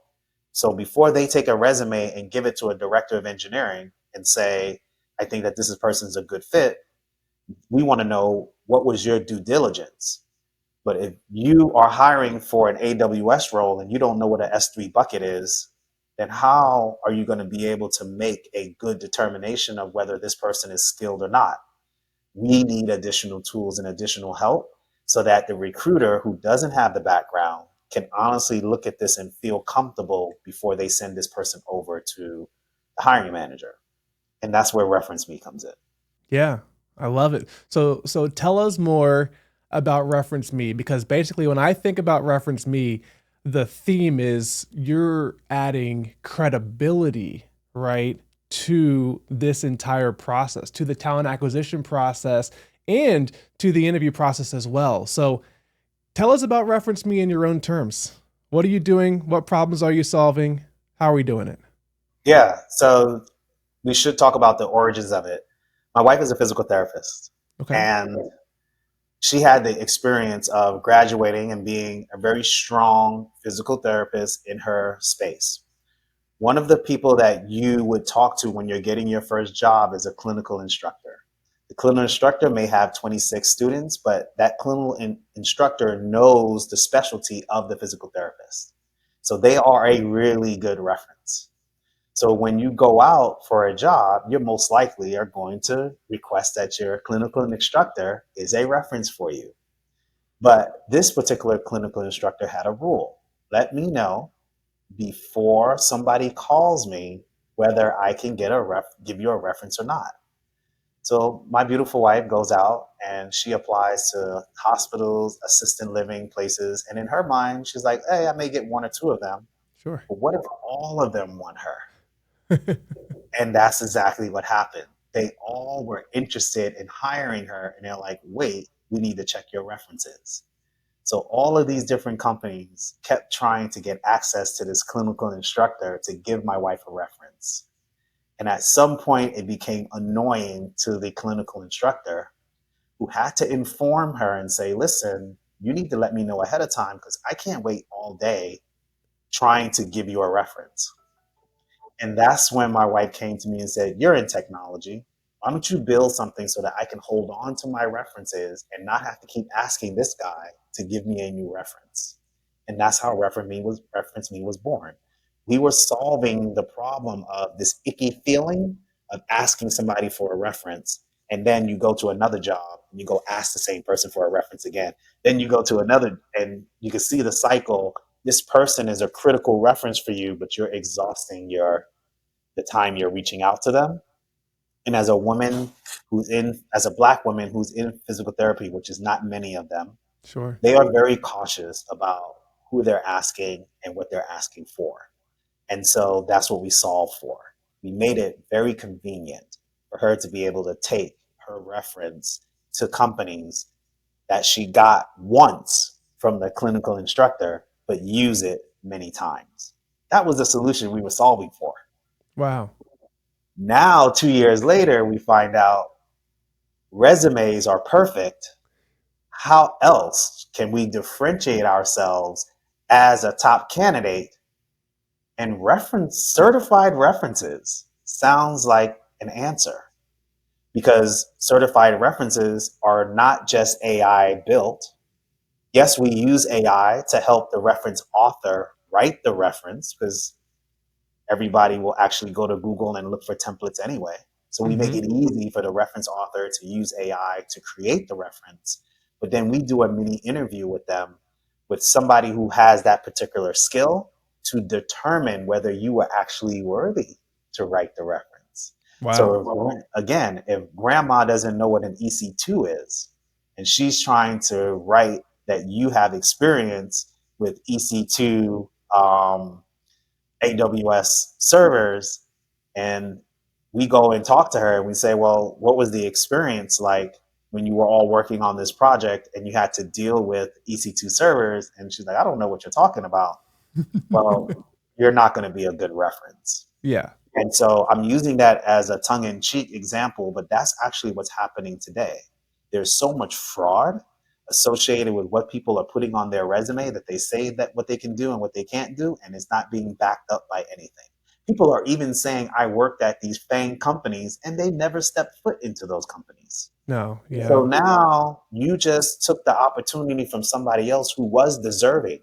Speaker 2: So before they take a resume and give it to a director of engineering and say, I think that this person's a good fit, we want to know, what was your due diligence? But if you are hiring for an AWS role and you don't know what an S3 bucket is, then how are you going to be able to make a good determination of whether this person is skilled or not? We need additional tools and additional help so that the recruiter who doesn't have the background can honestly look at this and feel comfortable before they send this person over to the hiring manager. And that's where Reference Me comes in.
Speaker 1: Yeah, I love it. So tell us more about Reference Me, because basically when I think about Reference Me, the theme is you're adding credibility, right, to this entire process, to the talent acquisition process and to the interview process as well. So tell us about Reference Me in your own terms. What are you doing? What problems are you solving? How are we doing it?
Speaker 2: Yeah, so we should talk about the origins of it. My wife is a physical therapist,
Speaker 1: Okay.
Speaker 2: and she had the experience of graduating and being a very strong physical therapist in her space. One of the people that you would talk to when you're getting your first job is a clinical instructor. The clinical instructor may have 26 students, but that clinical instructor knows the specialty of the physical therapist. So they are a really good reference. So when you go out for a job, you're most likely are going to request that your clinical instructor is a reference for you. But this particular clinical instructor had a rule. Let me know before somebody calls me whether I can give you a reference or not. So my beautiful wife goes out and she applies to hospitals, assisted living places, and in her mind, she's like, "Hey, I may get one or two of them,
Speaker 1: Sure.
Speaker 2: but what if all of them want her?" And that's exactly what happened. They all were interested in hiring her, and they're like, "Wait, we need to check your references." So all of these different companies kept trying to get access to this clinical instructor to give my wife a reference. And at some point, it became annoying to the clinical instructor, who had to inform her and say, listen, you need to let me know ahead of time because I can't wait all day trying to give you a reference. And that's when my wife came to me and said, "You're in technology. Why don't you build something so that I can hold on to my references and not have to keep asking this guy to give me a new reference?" And that's how Reference Me was born. We were solving the problem of this icky feeling of asking somebody for a reference. And then you go to another job and you go ask the same person for a reference again. Then you go to another, and you can see the cycle. This person is a critical reference for you, but you're exhausting the time you're reaching out to them. And as a woman as a black woman who's in physical therapy, which is not many of them,
Speaker 1: Sure.
Speaker 2: they are very cautious about who they're asking and what they're asking for. And so that's what we solved for. We made it very convenient for her to be able to take her reference to companies that she got once from the clinical instructor, but use it many times. That was the solution we were solving for.
Speaker 1: Wow.
Speaker 2: Now, 2 years later, we find out resumes are perfect. How else can we differentiate ourselves as a top candidate? And certified references sounds like an answer, because certified references are not just AI built. Yes, we use AI to help the reference author write the reference, because everybody will actually go to Google and look for templates anyway. So we make
Speaker 1: Mm-hmm.
Speaker 2: it easy for the reference author to use AI to create the reference. But then we do a mini interview with them, with somebody who has that particular skill, to determine whether you are actually worthy to write the reference.
Speaker 1: Wow.
Speaker 2: So again, if grandma doesn't know what an EC2 is, and she's trying to write that you have experience with EC2, AWS servers, and we go and talk to her and we say, "Well, what was the experience like when you were all working on this project and you had to deal with EC2 servers?" And she's like, "I don't know what you're talking about." Well, you're not going to be a good reference.
Speaker 1: Yeah.
Speaker 2: And so I'm using that as a tongue in cheek example, but that's actually what's happening today. There's so much fraud associated with what people are putting on their resume, that they say that what they can do and what they can't do, and it's not being backed up by anything. People are even saying, "I worked at these FANG companies," and they never stepped foot into those companies.
Speaker 1: No.
Speaker 2: So
Speaker 1: Yeah.
Speaker 2: now you just took the opportunity from somebody else who was deserving,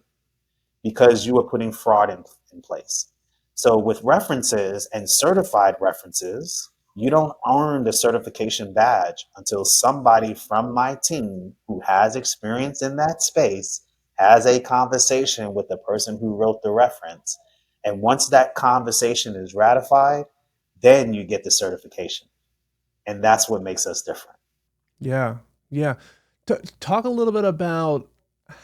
Speaker 2: because you were putting fraud in place. So with references and certified references, you don't earn the certification badge until somebody from my team who has experience in that space has a conversation with the person who wrote the reference. And once that conversation is ratified, then you get the certification. And that's what makes us different.
Speaker 1: Yeah. Yeah. Talk a little bit about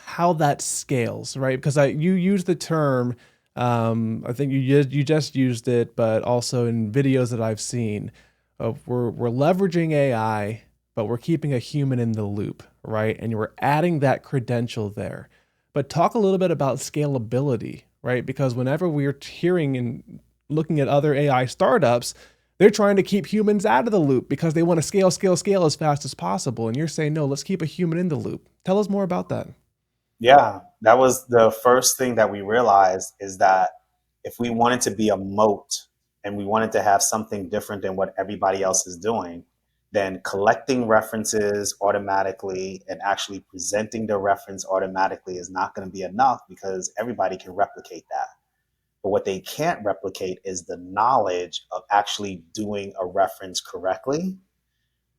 Speaker 1: how that scales, right? Because you use the term, I think you just used it, but also in videos that I've seen, we're leveraging AI, but we're keeping a human in the loop, right? And we're adding that credential there. But talk a little bit about scalability, right? Because whenever we're hearing and looking at other AI startups, they're trying to keep humans out of the loop because they want to scale, scale, scale as fast as possible. And you're saying, no, let's keep a human in the loop. Tell us more about that.
Speaker 2: Yeah, that was the first thing that we realized, is that if we wanted to be a moat and we wanted to have something different than what everybody else is doing, then collecting references automatically and actually presenting the reference automatically is not going to be enough, because everybody can replicate that. But what they can't replicate is the knowledge of actually doing a reference correctly.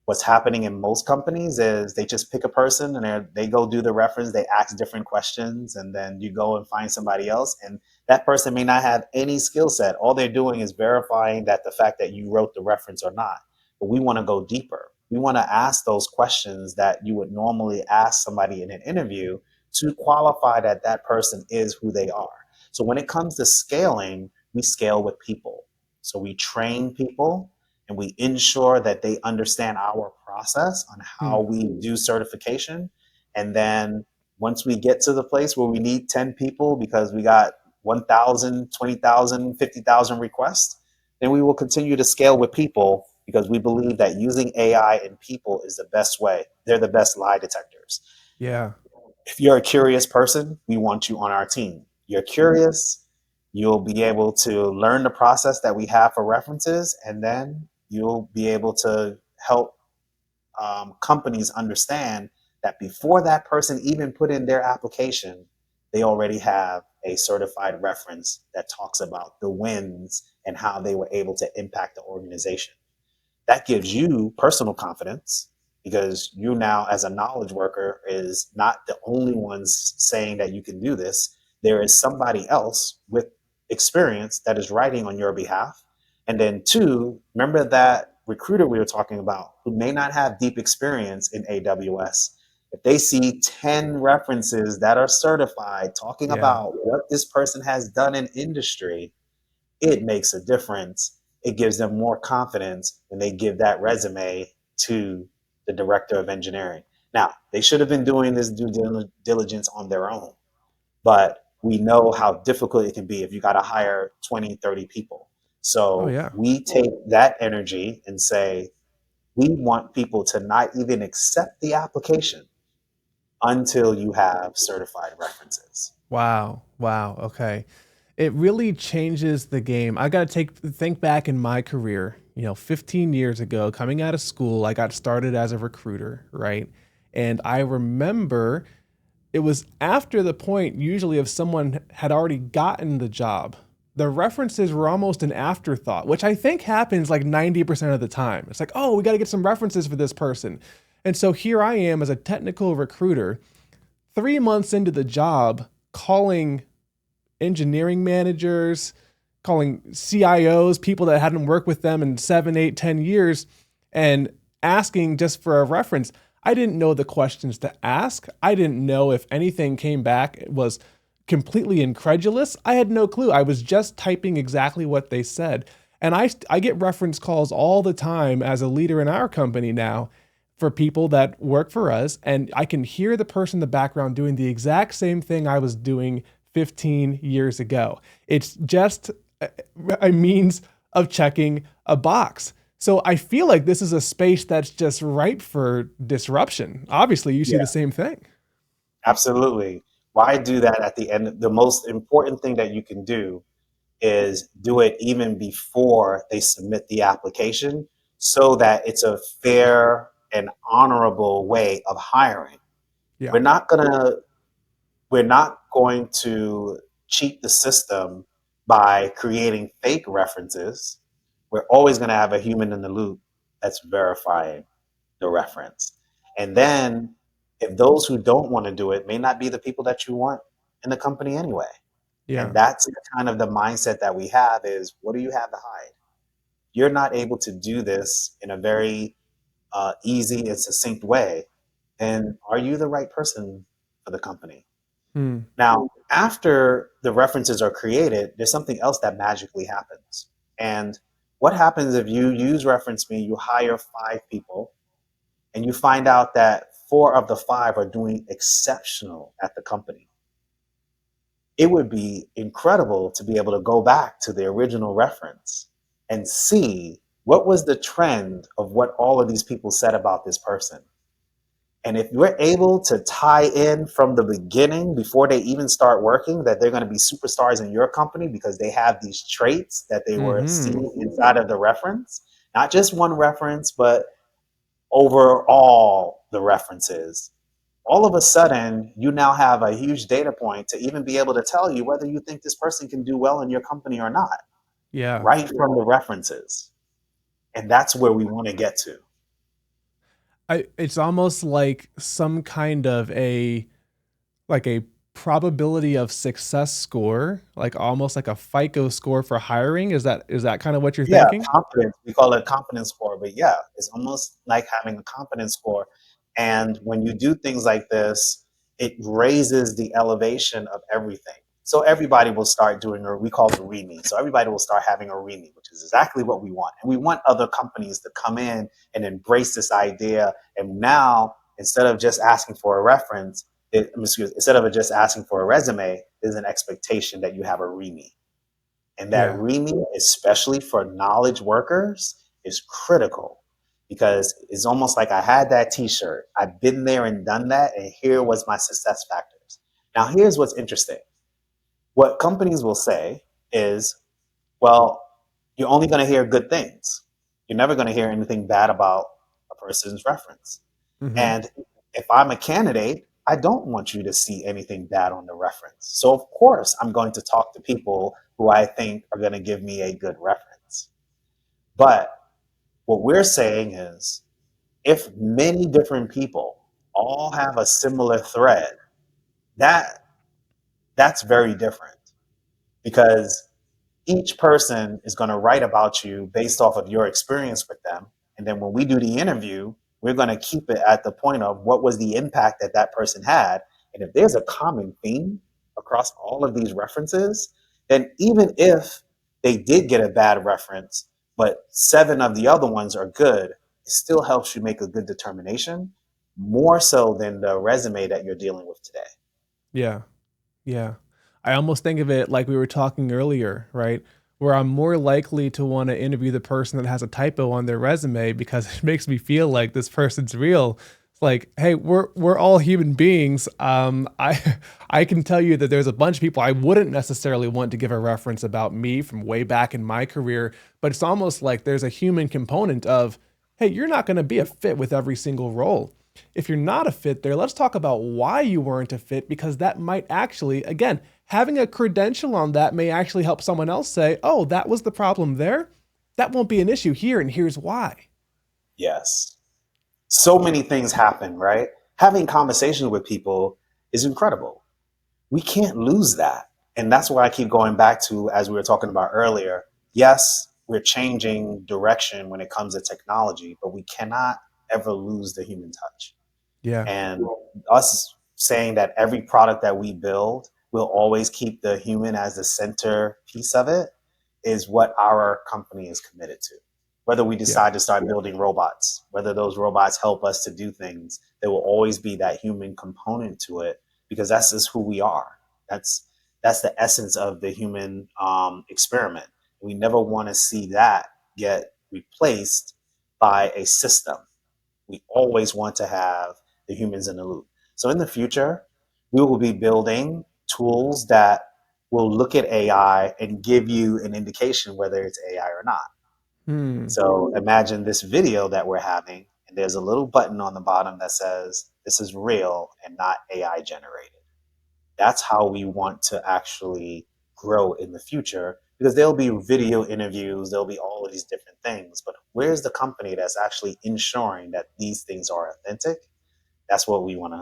Speaker 2: What's happening in most companies is they just pick a person and they go do the reference, they ask different questions, and then you go and find somebody else. And that person may not have any skill set. All they're doing is verifying that the fact that you wrote the reference or not. But we want to go deeper. We want to ask those questions that you would normally ask somebody in an interview, to qualify that that person is who they are. So when it comes to scaling, we scale with people. So we train people and we ensure that they understand our process on
Speaker 1: Hmm.
Speaker 2: how we do certification. And then once we get to the place where we need 10 people because we got 1,000, 20,000, 50,000 requests, then we will continue to scale with people, because we believe that using AI and people is the best way. They're the best lie detectors.
Speaker 1: Yeah.
Speaker 2: If you're a curious person, we want you on our team. You're curious, You'll be able to learn the process that we have for references, and then you'll be able to help companies understand that before that person even put in their application, they already have a certified reference that talks about the wins and how they were able to impact the organization. That gives you personal confidence because you now, as a knowledge worker, is not the only ones saying that you can do this. There is somebody else with experience that is writing on your behalf. And then two, remember that recruiter we were talking about who may not have deep experience in AWS. If they see 10 references that are certified talking
Speaker 1: Yeah.
Speaker 2: about what this person has done in industry, it makes a difference. It gives them more confidence when they give that resume to the director of engineering. Now, they should have been doing this due diligence on their own, but we know how difficult it can be if you got to hire 20, 30 people.
Speaker 1: Oh
Speaker 2: So
Speaker 1: yeah.
Speaker 2: we take that energy and say, we want people to not even accept the application until you have certified references.
Speaker 1: Wow. Wow. Okay. It really changes the game. I got to think back in my career, 15 years ago, coming out of school, I got started as a recruiter, right? And I remember it was after the point usually if someone had already gotten the job. The references were almost an afterthought, which I think happens like 90% of the time. It's like, oh, we got to get some references for this person. And so here I am as a technical recruiter, 3 months into the job, calling engineering managers, calling CIOs, people that hadn't worked with them in 7, 8, 10 years, and asking just for a reference. I didn't know the questions to ask. I didn't know if anything came back it was completely incredulous. I had no clue. I was just typing exactly what they said. And I get reference calls all the time as a leader in our company now for people that work for us. And I can hear the person in the background doing the exact same thing I was doing 15 years ago. It's just a means of checking a box. So I feel like this is a space that's just ripe for disruption. Obviously, you see
Speaker 2: Yeah,
Speaker 1: the same thing.
Speaker 2: absolutely. Why do that at the end? The most important thing that you can do is do it even before they submit the application so that it's a fair and honorable way of hiring.
Speaker 1: Yeah.
Speaker 2: We're not going to we're not going to cheat the system by creating fake references. We're always going to have a human in the loop that's verifying the reference. And then if those who don't want to do it may not be the people that you want in the company anyway. And
Speaker 1: Yeah.
Speaker 2: that's kind of the mindset that we have is what do you have to hide? You're not able to do this in a very easy and succinct way. And are you the right person for the company?
Speaker 1: Hmm.
Speaker 2: Now, after the references are created, there's something else that magically happens. And what happens if you use ReferenceMe, you hire 5 people, and you find out that 4 of the 5 are doing exceptional at the company? It would be incredible to be able to go back to the original reference and see what was the trend of what all of these people said about this person. And if you're able to tie in from the beginning before they even start working that they're going to be superstars in your company because they have these traits that they were
Speaker 1: Hmm.
Speaker 2: seeing inside of the reference, not just one reference, but overall the references, all of a sudden you now have a huge data point to even be able to tell you whether you think this person can do well in your company or not,
Speaker 1: Yeah.
Speaker 2: right from the references. And that's where we want to get to.
Speaker 1: It's almost like some kind of a probability of success score, like almost like a FICO score for hiring. Is that kind of what you're
Speaker 2: Yeah,
Speaker 1: thinking?
Speaker 2: confidence. We call it a confidence score, but yeah, it's almost like having a confidence score. And when you do things like this, it raises the elevation of everything. So everybody will start doing, or we call it a REME. So everybody will start having a REME, which is exactly what we want. And we want other companies to come in and embrace this idea. And now, instead of just asking for a reference, instead of just asking for a resume, there's an expectation that you have a REME. And that
Speaker 1: Yeah.
Speaker 2: REME, especially for knowledge workers, is critical because it's almost like I had that t-shirt. I've been there and done that, and here was my success factors. Now, here's what's interesting. What companies will say is, well, you're only going to hear good things. You're never going to hear anything bad about a person's reference.
Speaker 1: Hmm.
Speaker 2: And if I'm a candidate, I don't want you to see anything bad on the reference. So, of course, I'm going to talk to people who I think are going to give me a good reference. But what we're saying is if many different people all have a similar thread, that that's very different because each person is going to write about you based off of your experience with them. And then when we do the interview, we're going to keep it at the point of what was the impact that that person had. And if there's a common theme across all of these references, then even if they did get a bad reference, but 7 of the other ones are good, it still helps you make a good determination, more so than the resume that you're dealing with today.
Speaker 1: Yeah. Yeah. I almost think of it like we were talking earlier, right? Where I'm more likely to want to interview the person that has a typo on their resume because it makes me feel like this person's real. It's like, hey, we're all human beings. I can tell you that there's a bunch of people I wouldn't necessarily want to give a reference about me from way back in my career, but it's almost like there's a human component of, hey, you're not going to be a fit with every single role. If you're not a fit there, let's talk about why you weren't a fit, because that might actually, again, having a credential on that may actually help someone else say, oh, that was the problem there. That won't be an issue here, and here's why.
Speaker 2: Yes. So many things happen, right? Having conversations with people is incredible. We can't lose that. And that's why I keep going back to, as we were talking about earlier, yes, we're changing direction when it comes to technology, but we cannot ever lose the human touch.
Speaker 1: Yeah.
Speaker 2: And us saying that every product that we build will always keep the human as the center piece of it is what our company is committed to. Whether we
Speaker 1: Yeah.
Speaker 2: decide to start building robots, whether those robots help us to do things, there will always be that human component to it because that's just who we are. That's that's the essence of the human experiment. We never want to see that get replaced by a system. We always want to have the humans in the loop. So in the future, we will be building tools that will look at AI and give you an indication whether it's AI or not.
Speaker 1: Hmm.
Speaker 2: So imagine this video that we're having, and there's a little button on the bottom that says this is real and not AI generated. That's how we want to actually grow in the future because there'll be video interviews, there'll be all of these different things. But where's the company that's actually ensuring that these things are authentic? That's what we want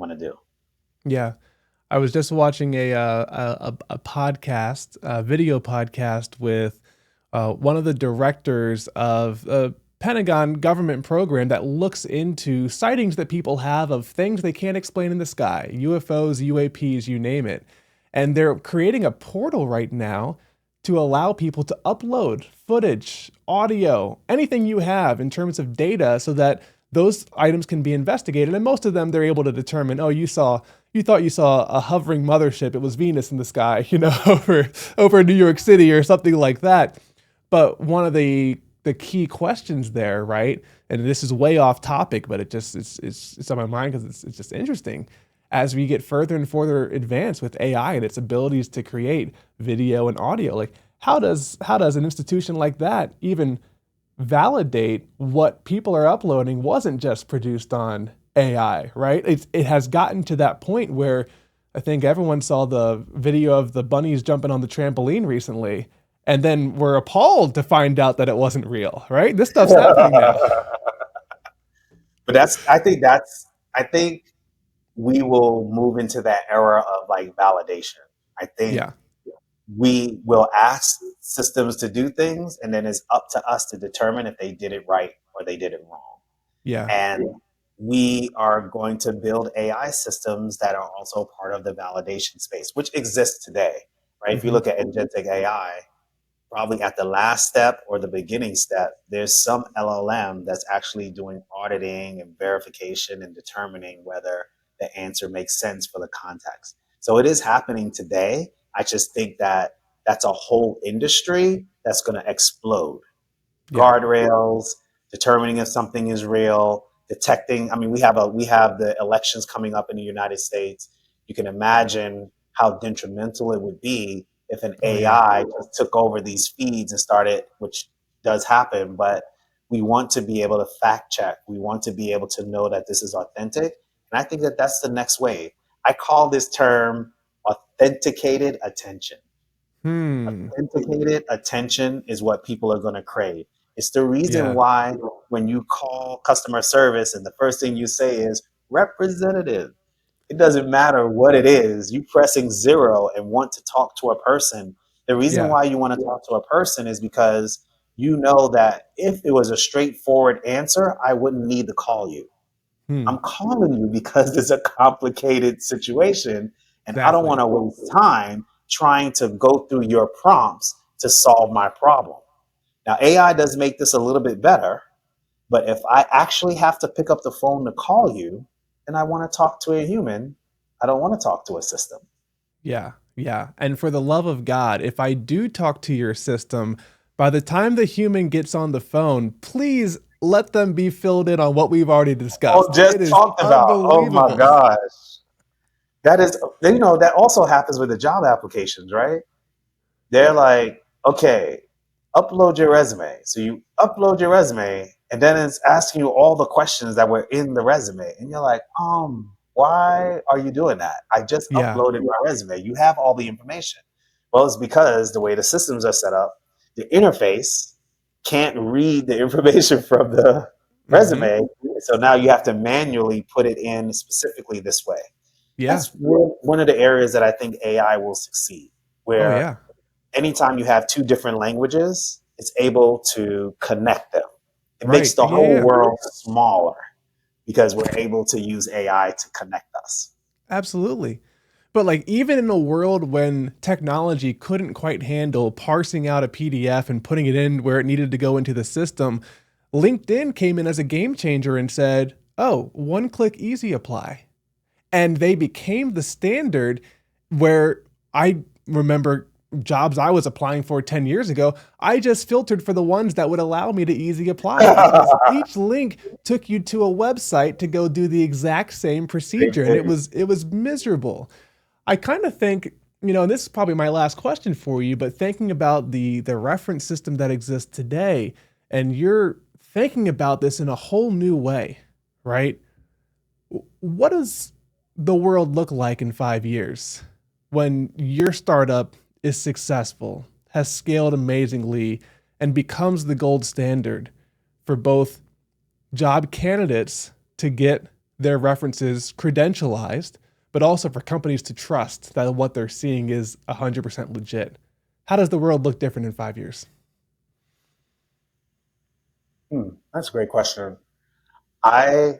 Speaker 2: to do.
Speaker 1: Yeah. I was just watching a podcast, a video podcast with one of the directors of a Pentagon government program that looks into sightings that people have of things they can't explain in the sky, UFOs, UAPs, you name it. And they're creating a portal right now to allow people to upload footage, audio, anything you have in terms of data so that those items can be investigated. And most of them, they're able to determine, oh, you thought you saw a hovering mothership. It was Venus in the sky, over New York City or something like that. But one of the key questions there, right? And this is way off topic, but it's on my mind because it's just interesting. As we get further and further advanced with AI and its abilities to create video and audio, like how does an institution like that even validate what people are uploading wasn't just produced on AI, right? It has gotten to that point where I think everyone saw the video of the bunnies jumping on the trampoline recently, and then were appalled to find out that it wasn't real, right? This stuff's happening now.
Speaker 2: But I think we will move into that era of like validation. I think
Speaker 1: Yeah,
Speaker 2: we will ask systems to do things and then it's up to us to determine if they did it right or they did it wrong.
Speaker 1: yeah.
Speaker 2: And we are going to build AI systems that are also part of the validation space, which exists today, right? If you
Speaker 1: Hmm.
Speaker 2: look at agentic AI, probably at the last step or the beginning step, there's some LLM that's actually doing auditing and verification and determining whether the answer makes sense for the context. So it is happening today. I just think that that's a whole industry that's going to explode.
Speaker 1: Yeah,
Speaker 2: Guardrails, determining if something is real, detecting. I mean, we have the elections coming up in the United States. You can imagine how detrimental it would be if an
Speaker 1: Oh yeah.
Speaker 2: AI just took over these feeds and started, which does happen, but we want to be able to fact check. We want to be able to know that this is authentic. And I think that that's the next wave. I call this term authenticated attention.
Speaker 1: Hmm.
Speaker 2: Authenticated attention is what people are going to crave. It's the reason
Speaker 1: Yeah.
Speaker 2: why when you call customer service and the first thing you say is representative, it doesn't matter what it is, you pressing zero and want to talk to a person. The reason
Speaker 1: Yeah.
Speaker 2: why you want to talk to a person is because you know that if it was a straightforward answer, I wouldn't need to call you.
Speaker 1: Hmm.
Speaker 2: I'm calling you because it's a complicated situation and I don't want
Speaker 1: Exactly.
Speaker 2: to waste time trying to go through your prompts to solve my problem. Now, AI does make this a little bit better, but if I actually have to pick up the phone to call you and I want to talk to a human, I don't want to talk to a system.
Speaker 1: Yeah. Yeah. And for the love of God, if I do talk to your system, by the time the human gets on the phone, please let them be filled in on what we've already
Speaker 2: Oh,
Speaker 1: discussed.
Speaker 2: just
Speaker 1: It is
Speaker 2: talked about. Oh my
Speaker 1: unbelievable.
Speaker 2: gosh. That is, that also happens with the job applications, right? They're like, okay, upload your resume. So you upload your resume, and then it's asking you all the questions that were in the resume. And you're like, why are you doing that? I just
Speaker 1: Yeah.
Speaker 2: uploaded my resume. You have all the information. Well, it's because the way the systems are set up, the interface can't read the information from the
Speaker 1: Hmm.
Speaker 2: resume. So now you have to manually put it in specifically this way.
Speaker 1: Yeah.
Speaker 2: That's one of the areas that I think AI will succeed,
Speaker 1: Oh
Speaker 2: where
Speaker 1: yeah.
Speaker 2: anytime you have two different languages, it's able to connect them. It makes
Speaker 1: Right.
Speaker 2: the
Speaker 1: Yeah.
Speaker 2: whole
Speaker 1: Yeah.
Speaker 2: world smaller because we're able to use AI to connect us.
Speaker 1: Absolutely. But like even in a world when technology couldn't quite handle parsing out a PDF and putting it in where it needed to go into the system, LinkedIn came in as a game changer and said, "Oh, one click easy apply." And they became the standard where I remember jobs I was applying for 10 years ago, I just filtered for the ones that would allow me to easy apply because each link took you to a website to go do the exact same procedure and it was miserable. I kind of think, and this is probably my last question for you, but thinking about the reference system that exists today and you're thinking about this in a whole new way, right? What does the world look like in 5 years when your startup is successful, has scaled amazingly, and becomes the gold standard for both job candidates to get their references credentialized, but also for companies to trust that what they're seeing is 100% legit? How does the world look different in 5 years?
Speaker 2: That's a great question. I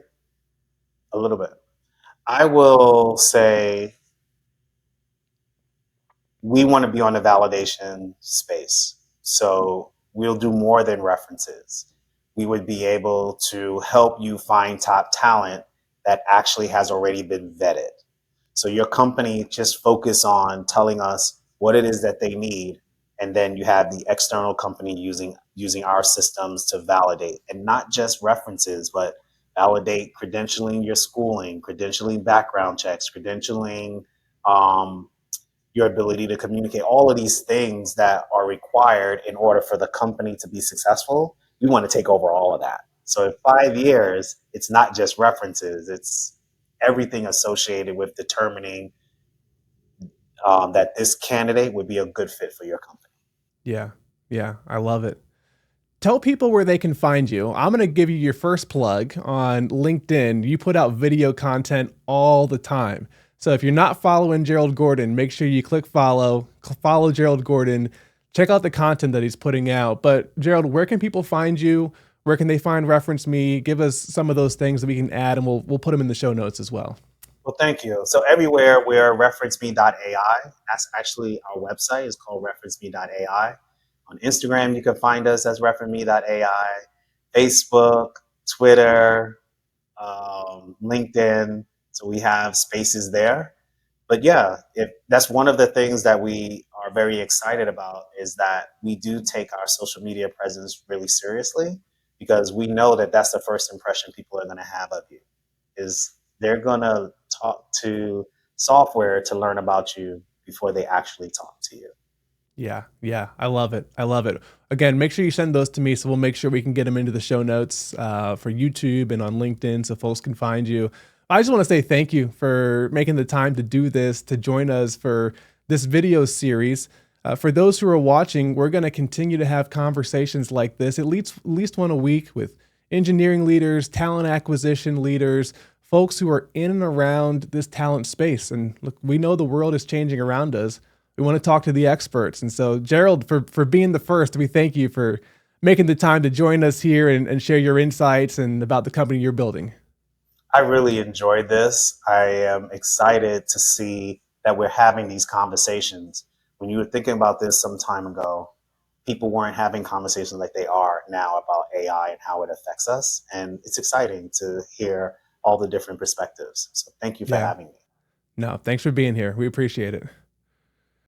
Speaker 2: a little bit. I will say we want to be on the validation space. So we'll do more than references. We would be able to help you find top talent that actually has already been vetted. So your company just focus on telling us what it is that they need, and then you have the external company using our systems to validate, and not just references, but validate credentialing your schooling, credentialing background checks, credentialing um, your ability to communicate, all of these things that are required in order for the company to be successful. We want to take over all of that. So in 5 years, it's not just references, it's everything associated with determining that this candidate would be a good fit for your company.
Speaker 1: Yeah. Yeah. I love it. Tell people where they can find you. I'm going to give you your first plug on LinkedIn. You put out video content all the time. So if you're not following Gerald Gordon, make sure you click follow Gerald Gordon, check out the content that he's putting out. But Gerald, where can people find you? Where can they find Reference Me? Give us some of those things that we can add and we'll put them in the show notes as well.
Speaker 2: Well, thank you. So everywhere we're referenceme.ai. That's actually our website. It's called referenceme.ai. On Instagram, you can find us as referenceme.ai. Facebook, Twitter, LinkedIn. So we have spaces there. But yeah, if that's one of the things that we are very excited about is that we do take our social media presence really seriously because we know that that's the first impression people are going to have of you is they're going to talk to software to learn about you before they actually talk to you.
Speaker 1: Yeah, I love it. I love it. Again, make sure you send those to me so we'll make sure we can get them into the show notes for YouTube and on LinkedIn so folks can find you. I just want to say thank you for making the time to do this, to join us for this video series. For those who are watching, we're going to continue to have conversations like this, at least one a week with engineering leaders, talent acquisition leaders, folks who are in and around this talent space. And look, we know the world is changing around us. We want to talk to the experts. And so, Gerald, for being the first, we thank you for making the time to join us here and share your insights and about the company you're building.
Speaker 2: I really enjoyed this. I am excited to see that we're having these conversations. When you were thinking about this some time ago, people weren't having conversations like they are now about AI and how it affects us. And it's exciting to hear all the different perspectives. So thank you for
Speaker 1: Yeah.
Speaker 2: having me.
Speaker 1: No, thanks for being here. We appreciate it.